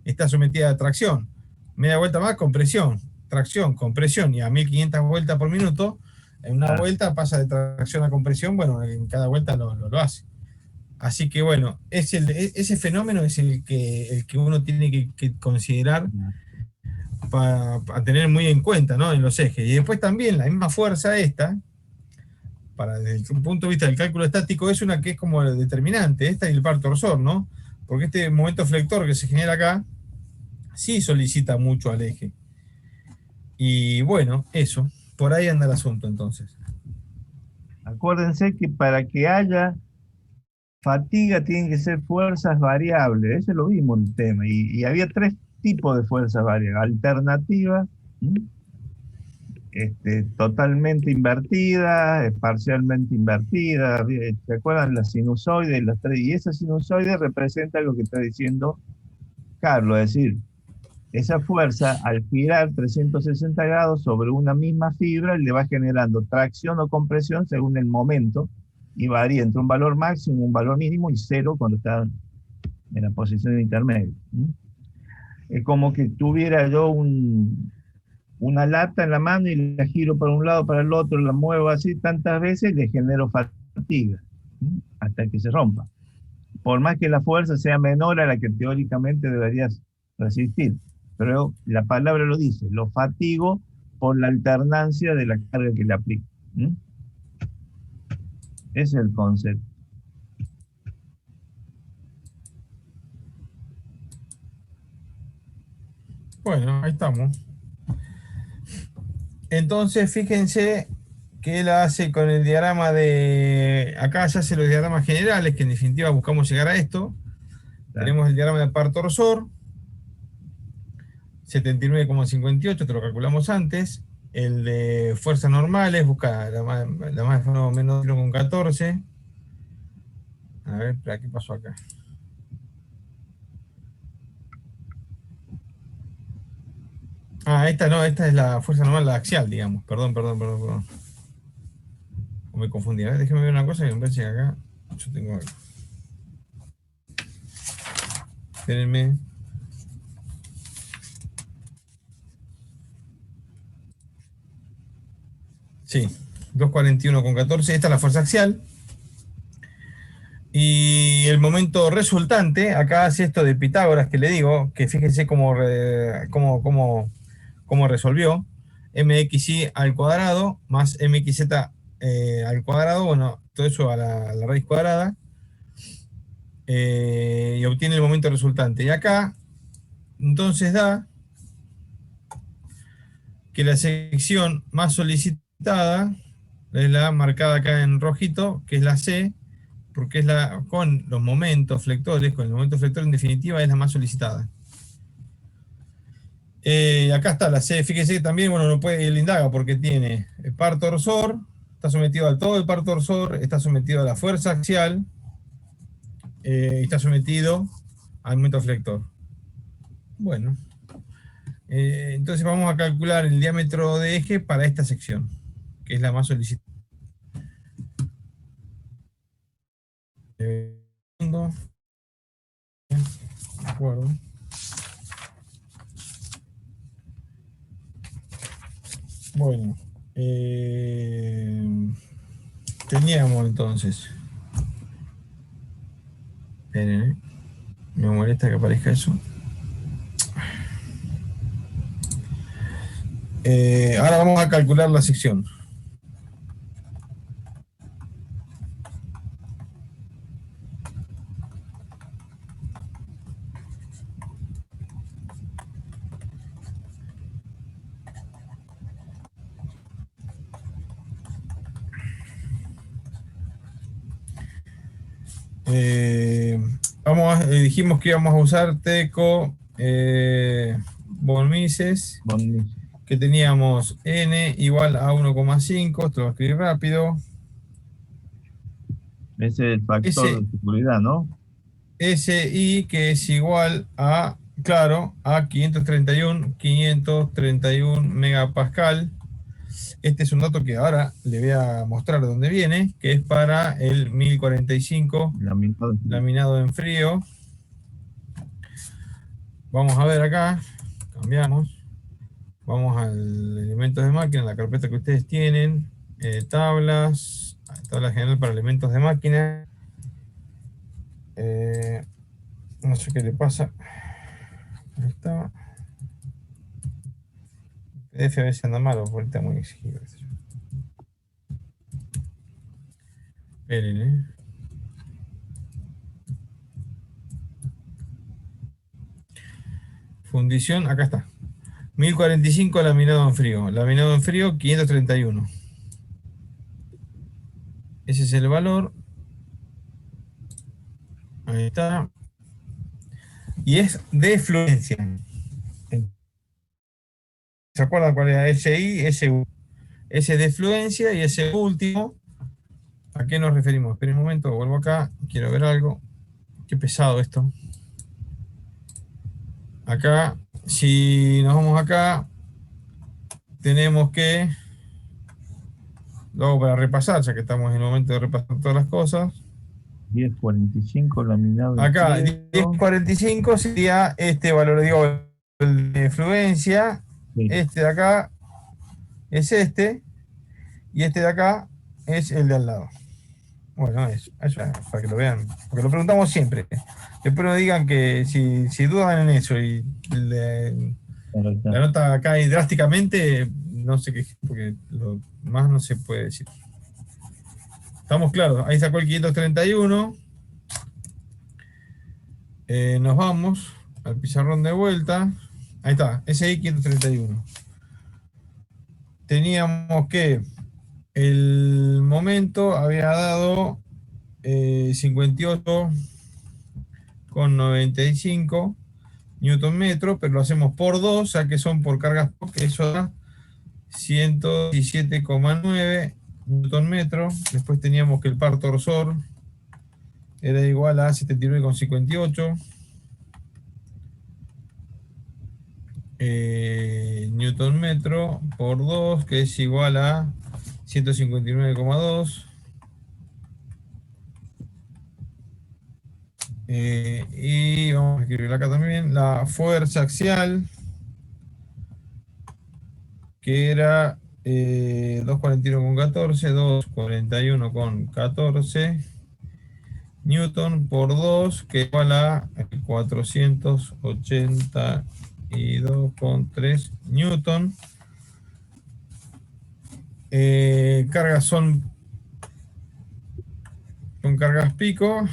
está sometida a tracción. Media vuelta más, compresión. Tracción, compresión. Y a 1500 vueltas por minuto, en una vuelta pasa de tracción a compresión. Bueno, en cada vuelta lo hace. Así que bueno, ese fenómeno es el que uno tiene que considerar para tener muy en cuenta, ¿no? En los ejes. Y después también la misma fuerza esta, desde un punto de vista del cálculo estático, es una que es como determinante, esta y el par torsor, ¿no? Porque este momento flector que se genera acá, sí solicita mucho al eje. Y bueno, eso, por ahí anda el asunto entonces. Acuérdense que para que haya fatiga tienen que ser fuerzas variables, eso lo vimos en el tema, y había 3 tipos de fuerzas variables: alternativa, totalmente invertida, parcialmente invertida. ¿Se acuerdan? La sinusoide, y esa sinusoide representa lo que está diciendo Carlos, es decir, esa fuerza al girar 360 grados sobre una misma fibra le va generando tracción o compresión según el momento y varía entre un valor máximo, un valor mínimo y 0 cuando está en la posición intermedia. Es como que tuviera yo una lata en la mano y la giro para un lado, para el otro, la muevo así tantas veces, le genero fatiga, ¿sí? Hasta que se rompa. Por más que la fuerza sea menor a la que teóricamente deberías resistir. Pero la palabra lo dice, lo fatigo por la alternancia de la carga que le aplico. ¿Mm? Ese es el concepto. Bueno, ahí estamos. Entonces, fíjense que él hace con el diagrama de... Acá ya hace los diagramas generales, que en definitiva buscamos llegar a esto. Claro. Tenemos el diagrama de par torsor, 79,58, te lo calculamos antes. El de fuerzas normales, busca la más o menos 0,14. A ver, espera, ¿qué pasó acá? Ah, esta no, esta es la fuerza normal, la axial, digamos. Perdón. Me confundí. A ver, déjame ver una cosa que me parece que acá yo tengo algo. Espérenme. Sí, 241,14. Esta es la fuerza axial. Y el momento resultante, acá hace esto de Pitágoras que le digo, que fíjense cómo resolvió. MXY al cuadrado más MXZ al cuadrado, bueno, todo eso a la raíz cuadrada. Y obtiene el momento resultante. Y acá, entonces da que la sección más solicitada es la marcada acá en rojito, que es la C, porque es la con los momentos flectores, con el momento flector en definitiva es la más solicitada. Acá está la C, fíjense que también, bueno, no puede, él indaga porque tiene el par torsor, está sometido al todo el par torsor, está sometido a la fuerza axial, y está sometido al momento flector. Bueno, entonces vamos a calcular el diámetro de eje para esta sección, que es la más solicitada. De acuerdo. Bueno, teníamos entonces. Esperen, me molesta que aparezca eso. Ahora vamos a calcular la sección. Dijimos que íbamos a usar Teco, von Mises, que teníamos n igual a 1,5, esto lo voy a escribir rápido. Ese es el factor de seguridad, ¿no? SI, que es igual a, claro, a 531 megapascal. Este es un dato que ahora le voy a mostrar de dónde viene, que es para el 1045 laminado en frío. Vamos a ver acá, cambiamos. Vamos al elementos de máquina, la carpeta que ustedes tienen, tabla general para elementos de máquina. No sé qué le pasa. Ahí está. El PDF a veces anda malo, porque está muy exigido. Esperen, Fundición, acá está. 1045 laminado en frío. Laminado en frío, 531. Ese es el valor. Ahí está. Y es de fluencia. ¿Se acuerdan cuál era? SI, SU. Ese es de fluencia y ese último. ¿A qué nos referimos? Esperen un momento, vuelvo acá. Quiero ver algo. Qué pesado esto. Acá, si nos vamos acá, tenemos que... Lo hago para repasar, ya que estamos en el momento de repasar todas las cosas. 1045 laminado. Acá, 1045 sería este valor, digo, el de fluencia, Sí. este de acá es este, y este de acá es el de al lado. Bueno, eso para que lo vean, porque lo preguntamos siempre. Después no digan que si dudan en eso y Claro, está. la nota cae drásticamente, no sé qué, porque lo más no se puede decir. Estamos claros, ahí sacó el 531. Nos vamos al pizarrón de vuelta. Ahí está, SI 531. Teníamos que el momento había dado 58,95 newton metro, pero lo hacemos por 2, o sea que son por cargas, que eso da 117,9 newton metro. Después teníamos que el par torsor era igual a 79,58 newton metro por 2, que es igual a 159,2. Y vamos a escribir acá también la fuerza axial, que era 241,14 newton por 2, que igual a 482,3 newton. Cargas son cargas pico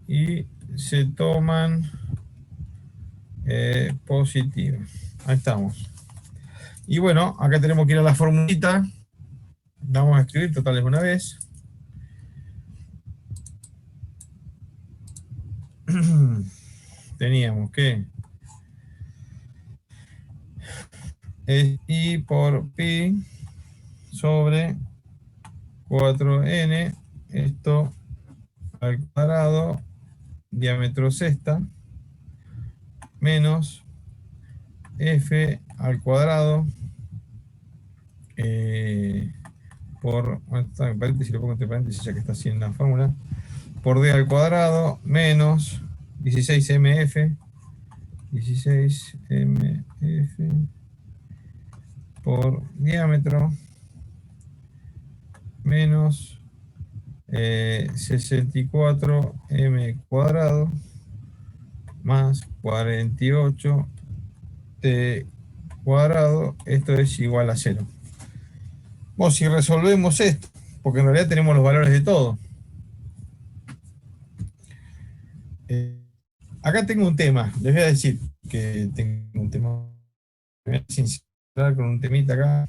y se toman positivas. Ahí estamos. Y bueno, acá tenemos que ir a la formulita. La vamos a escribir totales una vez. Teníamos que es I por pi sobre 4n, esto al cuadrado, diámetro sexta, menos f al cuadrado por, en paréntesis, lo pongo entre paréntesis ya que está así en la fórmula, por d al cuadrado menos 16mf por diámetro menos 64m cuadrado más 48t cuadrado, esto es igual a 0. Bueno, si resolvemos esto, porque en realidad tenemos los valores de todo. Acá tengo un tema, les voy a decir que tengo un tema. Me voy a sincerar con un temita acá.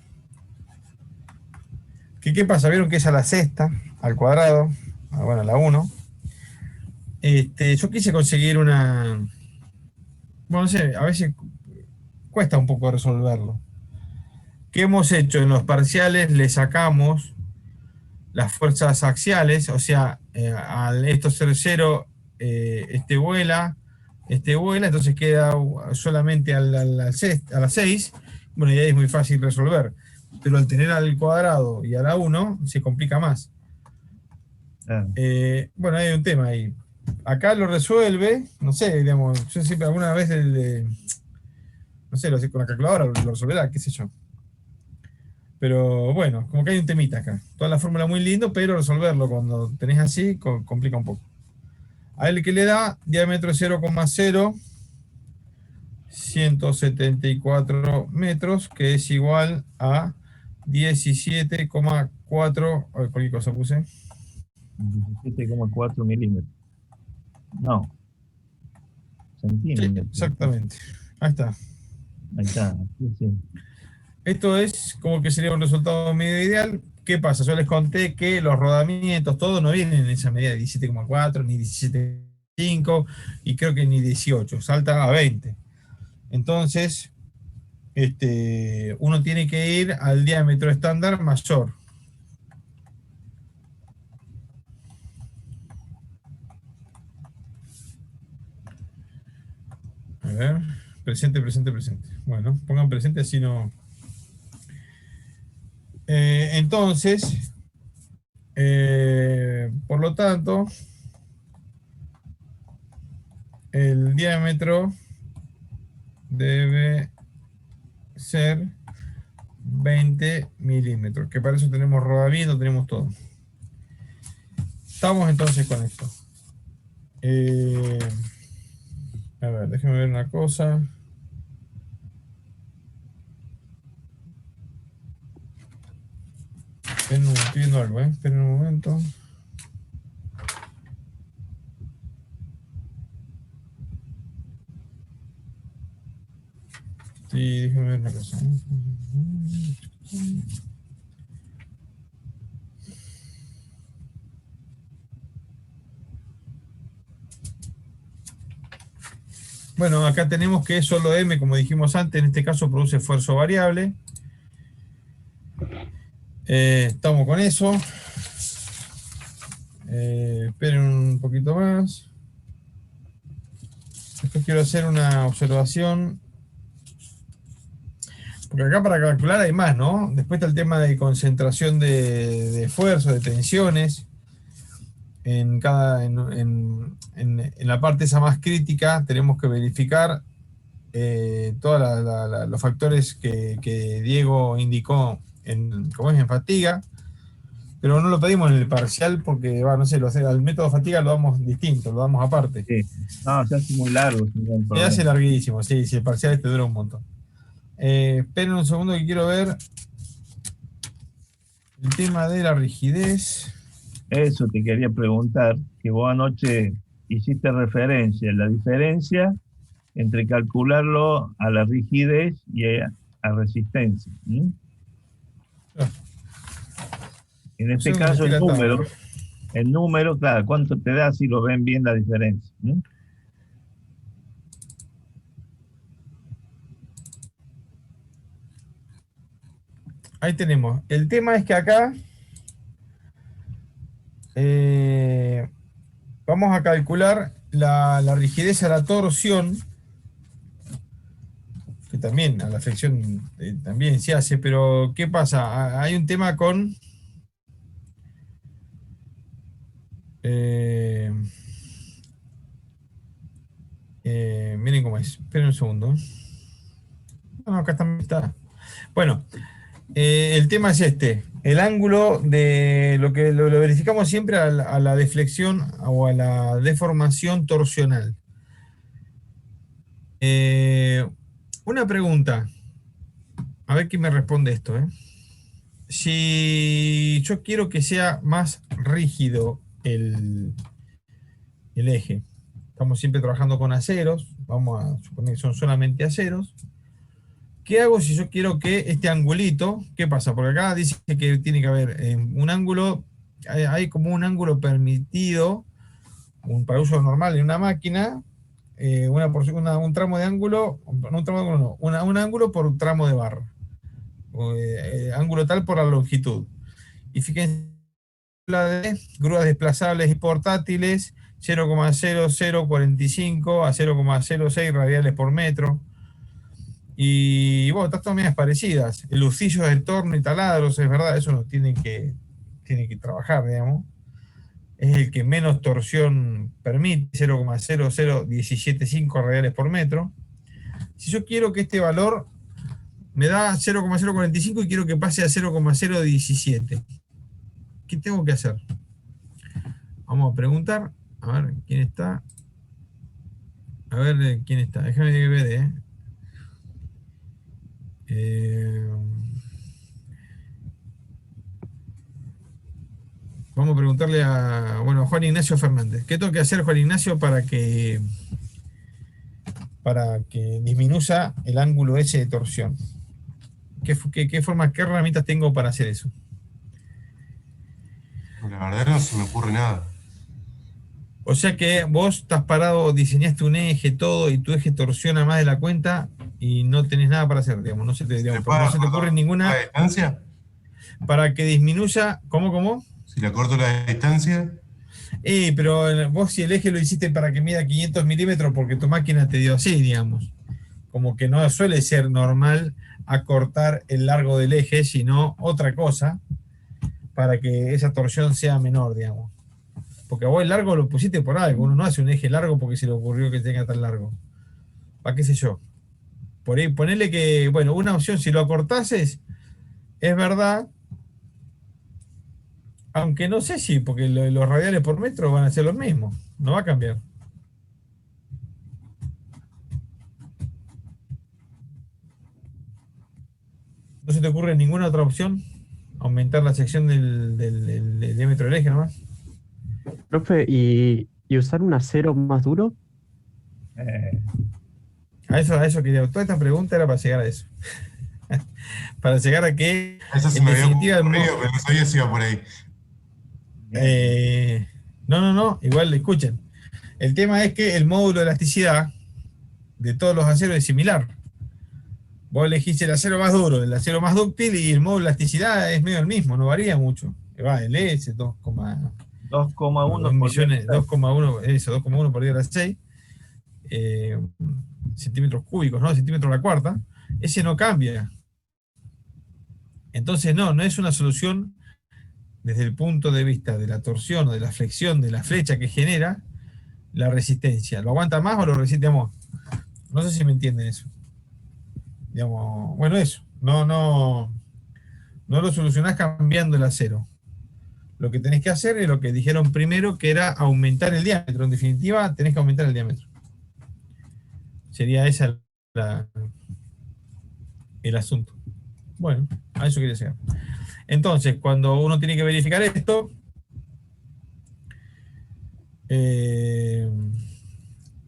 ¿Qué pasa? Vieron que es a la sexta, al cuadrado, bueno, a la 1. Yo quise conseguir una... Bueno, no sé, a veces cuesta un poco resolverlo. ¿Qué hemos hecho? En los parciales le sacamos las fuerzas axiales, o sea, al esto ser 0, este vuela, entonces queda solamente a la 6. Bueno, y ahí es muy fácil resolver. Pero al tener al cuadrado y a la 1, se complica más. Bueno, hay un tema ahí. Acá lo resuelve, no sé, digamos, yo siempre alguna vez no sé, lo sé con la calculadora, lo resolverá, qué sé yo. Pero bueno, como que hay un temita acá. Toda la fórmula muy lindo, pero resolverlo cuando tenés así, complica un poco. A él que le da diámetro 0,0174 metros, que es igual a 17,4, a ver, cualquier cosa puse. 17,4 milímetros. No. Centímetros. Sí, exactamente. Ahí está. Ahí está. Sí, sí. Esto es como que sería un resultado medio ideal. ¿Qué pasa? Yo les conté que los rodamientos, todos no vienen en esa medida de 17,4, ni 17,5, y creo que ni 18, salta a 20. Entonces, uno tiene que ir al diámetro estándar mayor. A ver, presente. Bueno, pongan presente así no... entonces, por lo tanto, el diámetro debe ser 20 milímetros, que para eso tenemos rodamiento, tenemos todo. Estamos entonces con esto. A ver, déjenme ver una cosa. Estoy viendo algo, esperen un momento. Sí, déjenme ver una cosa. Bueno, acá tenemos que solo M, como dijimos antes, en este caso produce esfuerzo variable. Estamos con eso. Esperen un poquito más. Después quiero hacer una observación. Porque acá para calcular hay más, ¿no? Después está el tema de concentración de esfuerzo, de tensiones. En la parte esa más crítica tenemos que verificar todos los factores que Diego indicó en fatiga, pero no lo pedimos en el parcial porque, no sé, el método fatiga lo damos distinto, lo damos aparte. Sí. No, se hace muy largo. Se hace larguísimo, sí, el parcial dura un montón. Esperen un segundo que quiero ver el tema de la rigidez. Eso te quería preguntar, que vos anoche hiciste referencia, la diferencia entre calcularlo a la rigidez y a resistencia. En este caso el número, claro, ¿cuánto te da si lo ven bien la diferencia? Ahí tenemos. El tema es que acá vamos a calcular la rigidez a la torsión, que también a la flexión también se hace, pero ¿qué pasa? Hay un tema con miren cómo es. Esperen un segundo. No, acá también está. Bueno, el tema es este. El ángulo de lo que lo verificamos siempre a la deflexión o a la deformación torsional. Una pregunta. A ver quién me responde esto. Si yo quiero que sea más rígido el eje, estamos siempre trabajando con aceros, vamos a suponer que son solamente aceros. ¿Qué hago si yo quiero que este angulito, qué pasa? Porque acá dice que tiene que haber un ángulo, hay como un ángulo permitido, para uso normal en una máquina, un tramo de ángulo, un ángulo por tramo de barra, ángulo tal por la longitud. Y fíjense, la de grúas desplazables y portátiles, 0,0045 a 0,06 radiales por metro. Y bueno, estas medidas parecidas. El lucillo del torno y taladros, es verdad, eso nos tiene que trabajar, digamos. Es el que menos torsión permite, 0,00175 radiales por metro. Si yo quiero que este valor me da 0,045 y quiero que pase a 0,017, ¿qué tengo que hacer? Vamos a preguntar. A ver, ¿quién está? A ver, ¿quién está? Déjame ver, vamos a preguntarle a Juan Ignacio Fernández. ¿Qué tengo que hacer, Juan Ignacio, para que disminuya el ángulo ese de torsión? ¿Qué herramientas tengo para hacer eso? La verdad no se me ocurre nada. O sea que vos estás parado, diseñaste un eje, todo, y tu eje torsiona más de la cuenta y no tenés nada para hacer, digamos. No se te ocurre ninguna. ¿La distancia? Para que disminuya. ¿Cómo? Si le corto la distancia. Pero vos si el eje lo hiciste para que mida 500 milímetros porque tu máquina te dio así, digamos. Como que no suele ser normal acortar el largo del eje, sino otra cosa para que esa torsión sea menor, digamos. Porque vos el largo lo pusiste por algo. Uno no hace un eje largo porque se le ocurrió que tenga tan largo. ¿Para qué sé yo? Por ahí, ponele que, bueno, una opción, si lo acortases, es verdad, aunque no sé si, porque los radiales por metro van a ser los mismos, no va a cambiar. ¿No se te ocurre ninguna otra opción? Aumentar la sección del diámetro del eje nomás. Profe, ¿y usar un acero más duro? A eso quería. Toda esta pregunta era para llegar a eso. Para llegar a que, Eso se en me había definitiva, ocurrido, pero no sabía si iba por ahí. no, igual escuchen. El tema es que el módulo de elasticidad de todos los aceros es similar. Vos elegís el acero más duro, el acero más dúctil y el módulo de elasticidad es medio el mismo, no varía mucho. Va, el S, 2,1 millones, 2,1, eso, 2,1 por 10 a la 6 centímetros cúbicos, ¿no? Centímetros a la cuarta. Ese no cambia. Entonces, no es una solución desde el punto de vista de la torsión o de la flexión de la flecha que genera la resistencia. ¿Lo aguanta más o lo resiste más? No sé si me entienden eso. Digamos, bueno, eso. No lo solucionás cambiando el acero. Lo que tenés que hacer es lo que dijeron primero, que era aumentar el diámetro. En definitiva, tenés que aumentar el diámetro. Sería ese el asunto. Bueno, a eso quería llegar. Entonces, cuando uno tiene que verificar esto,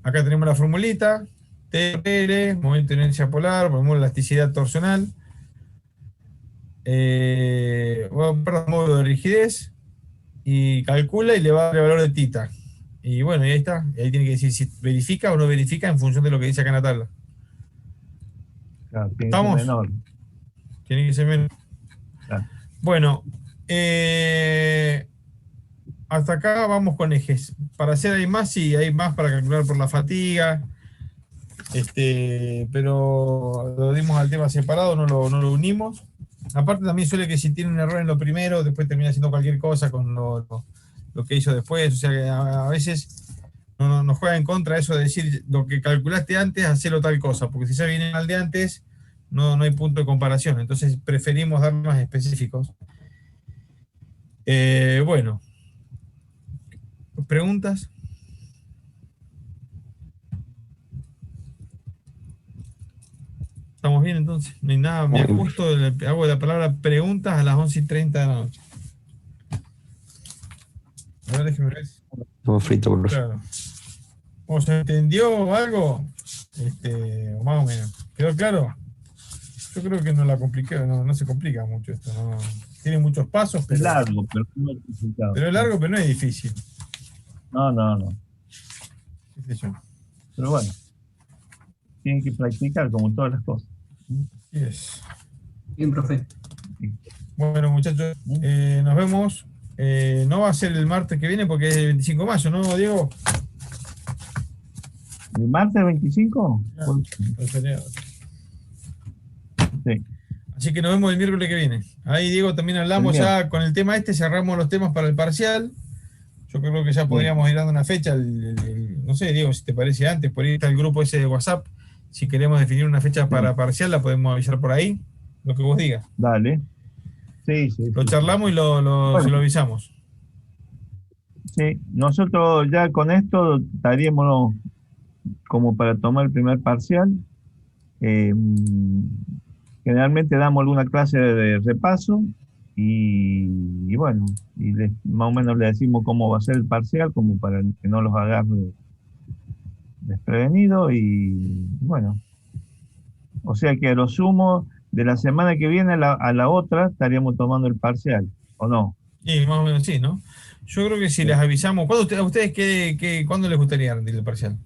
acá tenemos la formulita, TR, momento de inercia polar, ponemos la elasticidad torsional, módulo de rigidez, y calcula y le va a dar el valor de tita. Y bueno, y ahí está. Y ahí tiene que decir si verifica o no verifica en función de lo que dice acá en la tabla. Claro, ¿Estamos? Tiene que ser menor. Claro. Bueno, hasta acá vamos con ejes. Para hacer hay más, sí, hay más para calcular por la fatiga. Pero lo dimos al tema separado, no lo unimos. Aparte también suele que si tiene un error en lo primero, después termina haciendo cualquier cosa con lo que hizo después. O sea que a veces nos juega en contra eso de decir lo que calculaste antes, hacerlo tal cosa, porque si ya viene mal de antes, no hay punto de comparación. Entonces preferimos dar más específicos. Bueno. ¿Preguntas? ¿Estamos bien entonces? No hay nada, me ajusto, hago la palabra preguntas a las 11:30 de la noche. A ver, déjeme ver. Estamos fritos, boludo. Claro. ¿O se entendió algo? O más o menos. ¿Quedó claro? Yo creo que no la compliqué, no se complica mucho esto. Tiene muchos pasos, pero es largo, pero no es complicado. Pero es largo, pero no es difícil. No. ¿Qué sé yo? Pero bueno, tienen que practicar como todas las cosas. Yes. Bien, profe. Bueno, muchachos, nos vemos. No va a ser el martes que viene porque es el 25 de mayo, ¿no, Diego? ¿El martes 25? El feriado. Sí. Así que nos vemos el miércoles que viene. Ahí, Diego, también hablamos ya con el tema cerramos los temas para el parcial. Yo creo que ya podríamos ir dando una fecha. No sé, Diego, si te parece antes, por ahí está el grupo ese de WhatsApp. Si queremos definir una fecha para parcial, la podemos avisar por ahí. Lo que vos digas. Dale. Sí. Lo charlamos y se lo avisamos. Sí, nosotros ya con esto estaríamos como para tomar el primer parcial. Generalmente damos alguna clase de repaso y bueno, más o menos le decimos cómo va a ser el parcial, como para que no los agarre desprevenidos y bueno. O sea que a lo sumo de la semana que viene a la otra estaríamos tomando el parcial, ¿o no? Sí, más o menos sí, ¿no? Yo creo que si les avisamos, ¿a ustedes cuándo les gustaría rendir el parcial?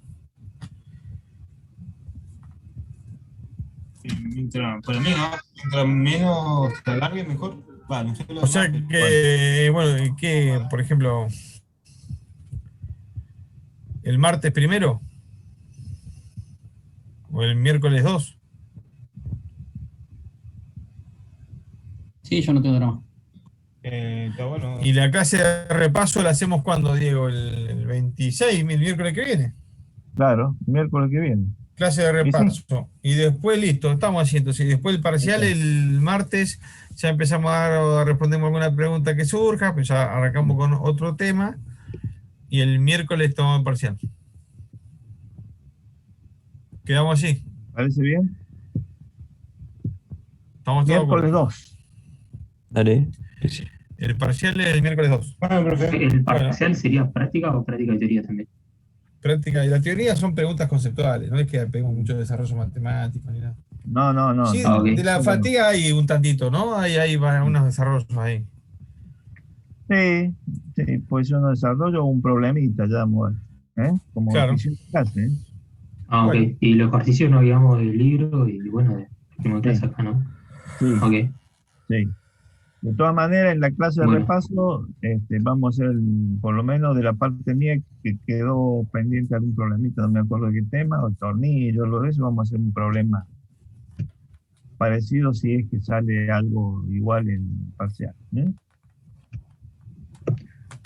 Para mí, ¿no? Mientras menos se alargue, mejor. No sé o sea que, bueno, que, por ejemplo, el martes primero o el miércoles 2. Sí, yo no tengo drama. Está bueno. ¿Y la clase de repaso la hacemos cuándo, Diego? ¿El 26, el miércoles que viene? Claro, miércoles que viene. Clase de repaso. Y después, listo, estamos haciendo. Sí, después el parcial, el martes, ya empezamos respondemos alguna pregunta que surja, pues ya arrancamos con otro tema. Y el miércoles tomamos el parcial. ¿Quedamos así? ¿Parece bien? Estamos todos Miércoles acuerdo. 2. Dale. El parcial es el miércoles 2. Bueno, profe. ¿El parcial sería práctica o práctica y teoría también? Práctica y la teoría son preguntas conceptuales, no es que peguemos mucho desarrollo matemático ni nada. No. Sí, ok. de la fatiga hay un tantito, ¿no? Hay unos desarrollos ahí. Sí, pues yo no desarrollo un problemita ya, amor. Como Claro. ejercicio de clase, ¿eh? Ah, ok. Bueno. Y los ejercicios no digamos del libro y bueno, de clase acá, ¿no? Sí, Ok. sí. De todas maneras, en la clase de Bueno. repaso vamos a hacer, por lo menos de la parte mía, que quedó pendiente algún problemita, no me acuerdo de qué tema, o el tornillo, lo de eso, vamos a hacer un problema parecido si es que sale algo igual en parcial.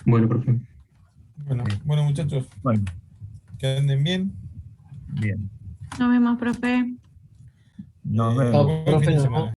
Bueno, profe. Bueno, muchachos, Bueno, que anden bien. bien. Nos vemos, profe. Nos vemos. Buen fin de Profe, semana.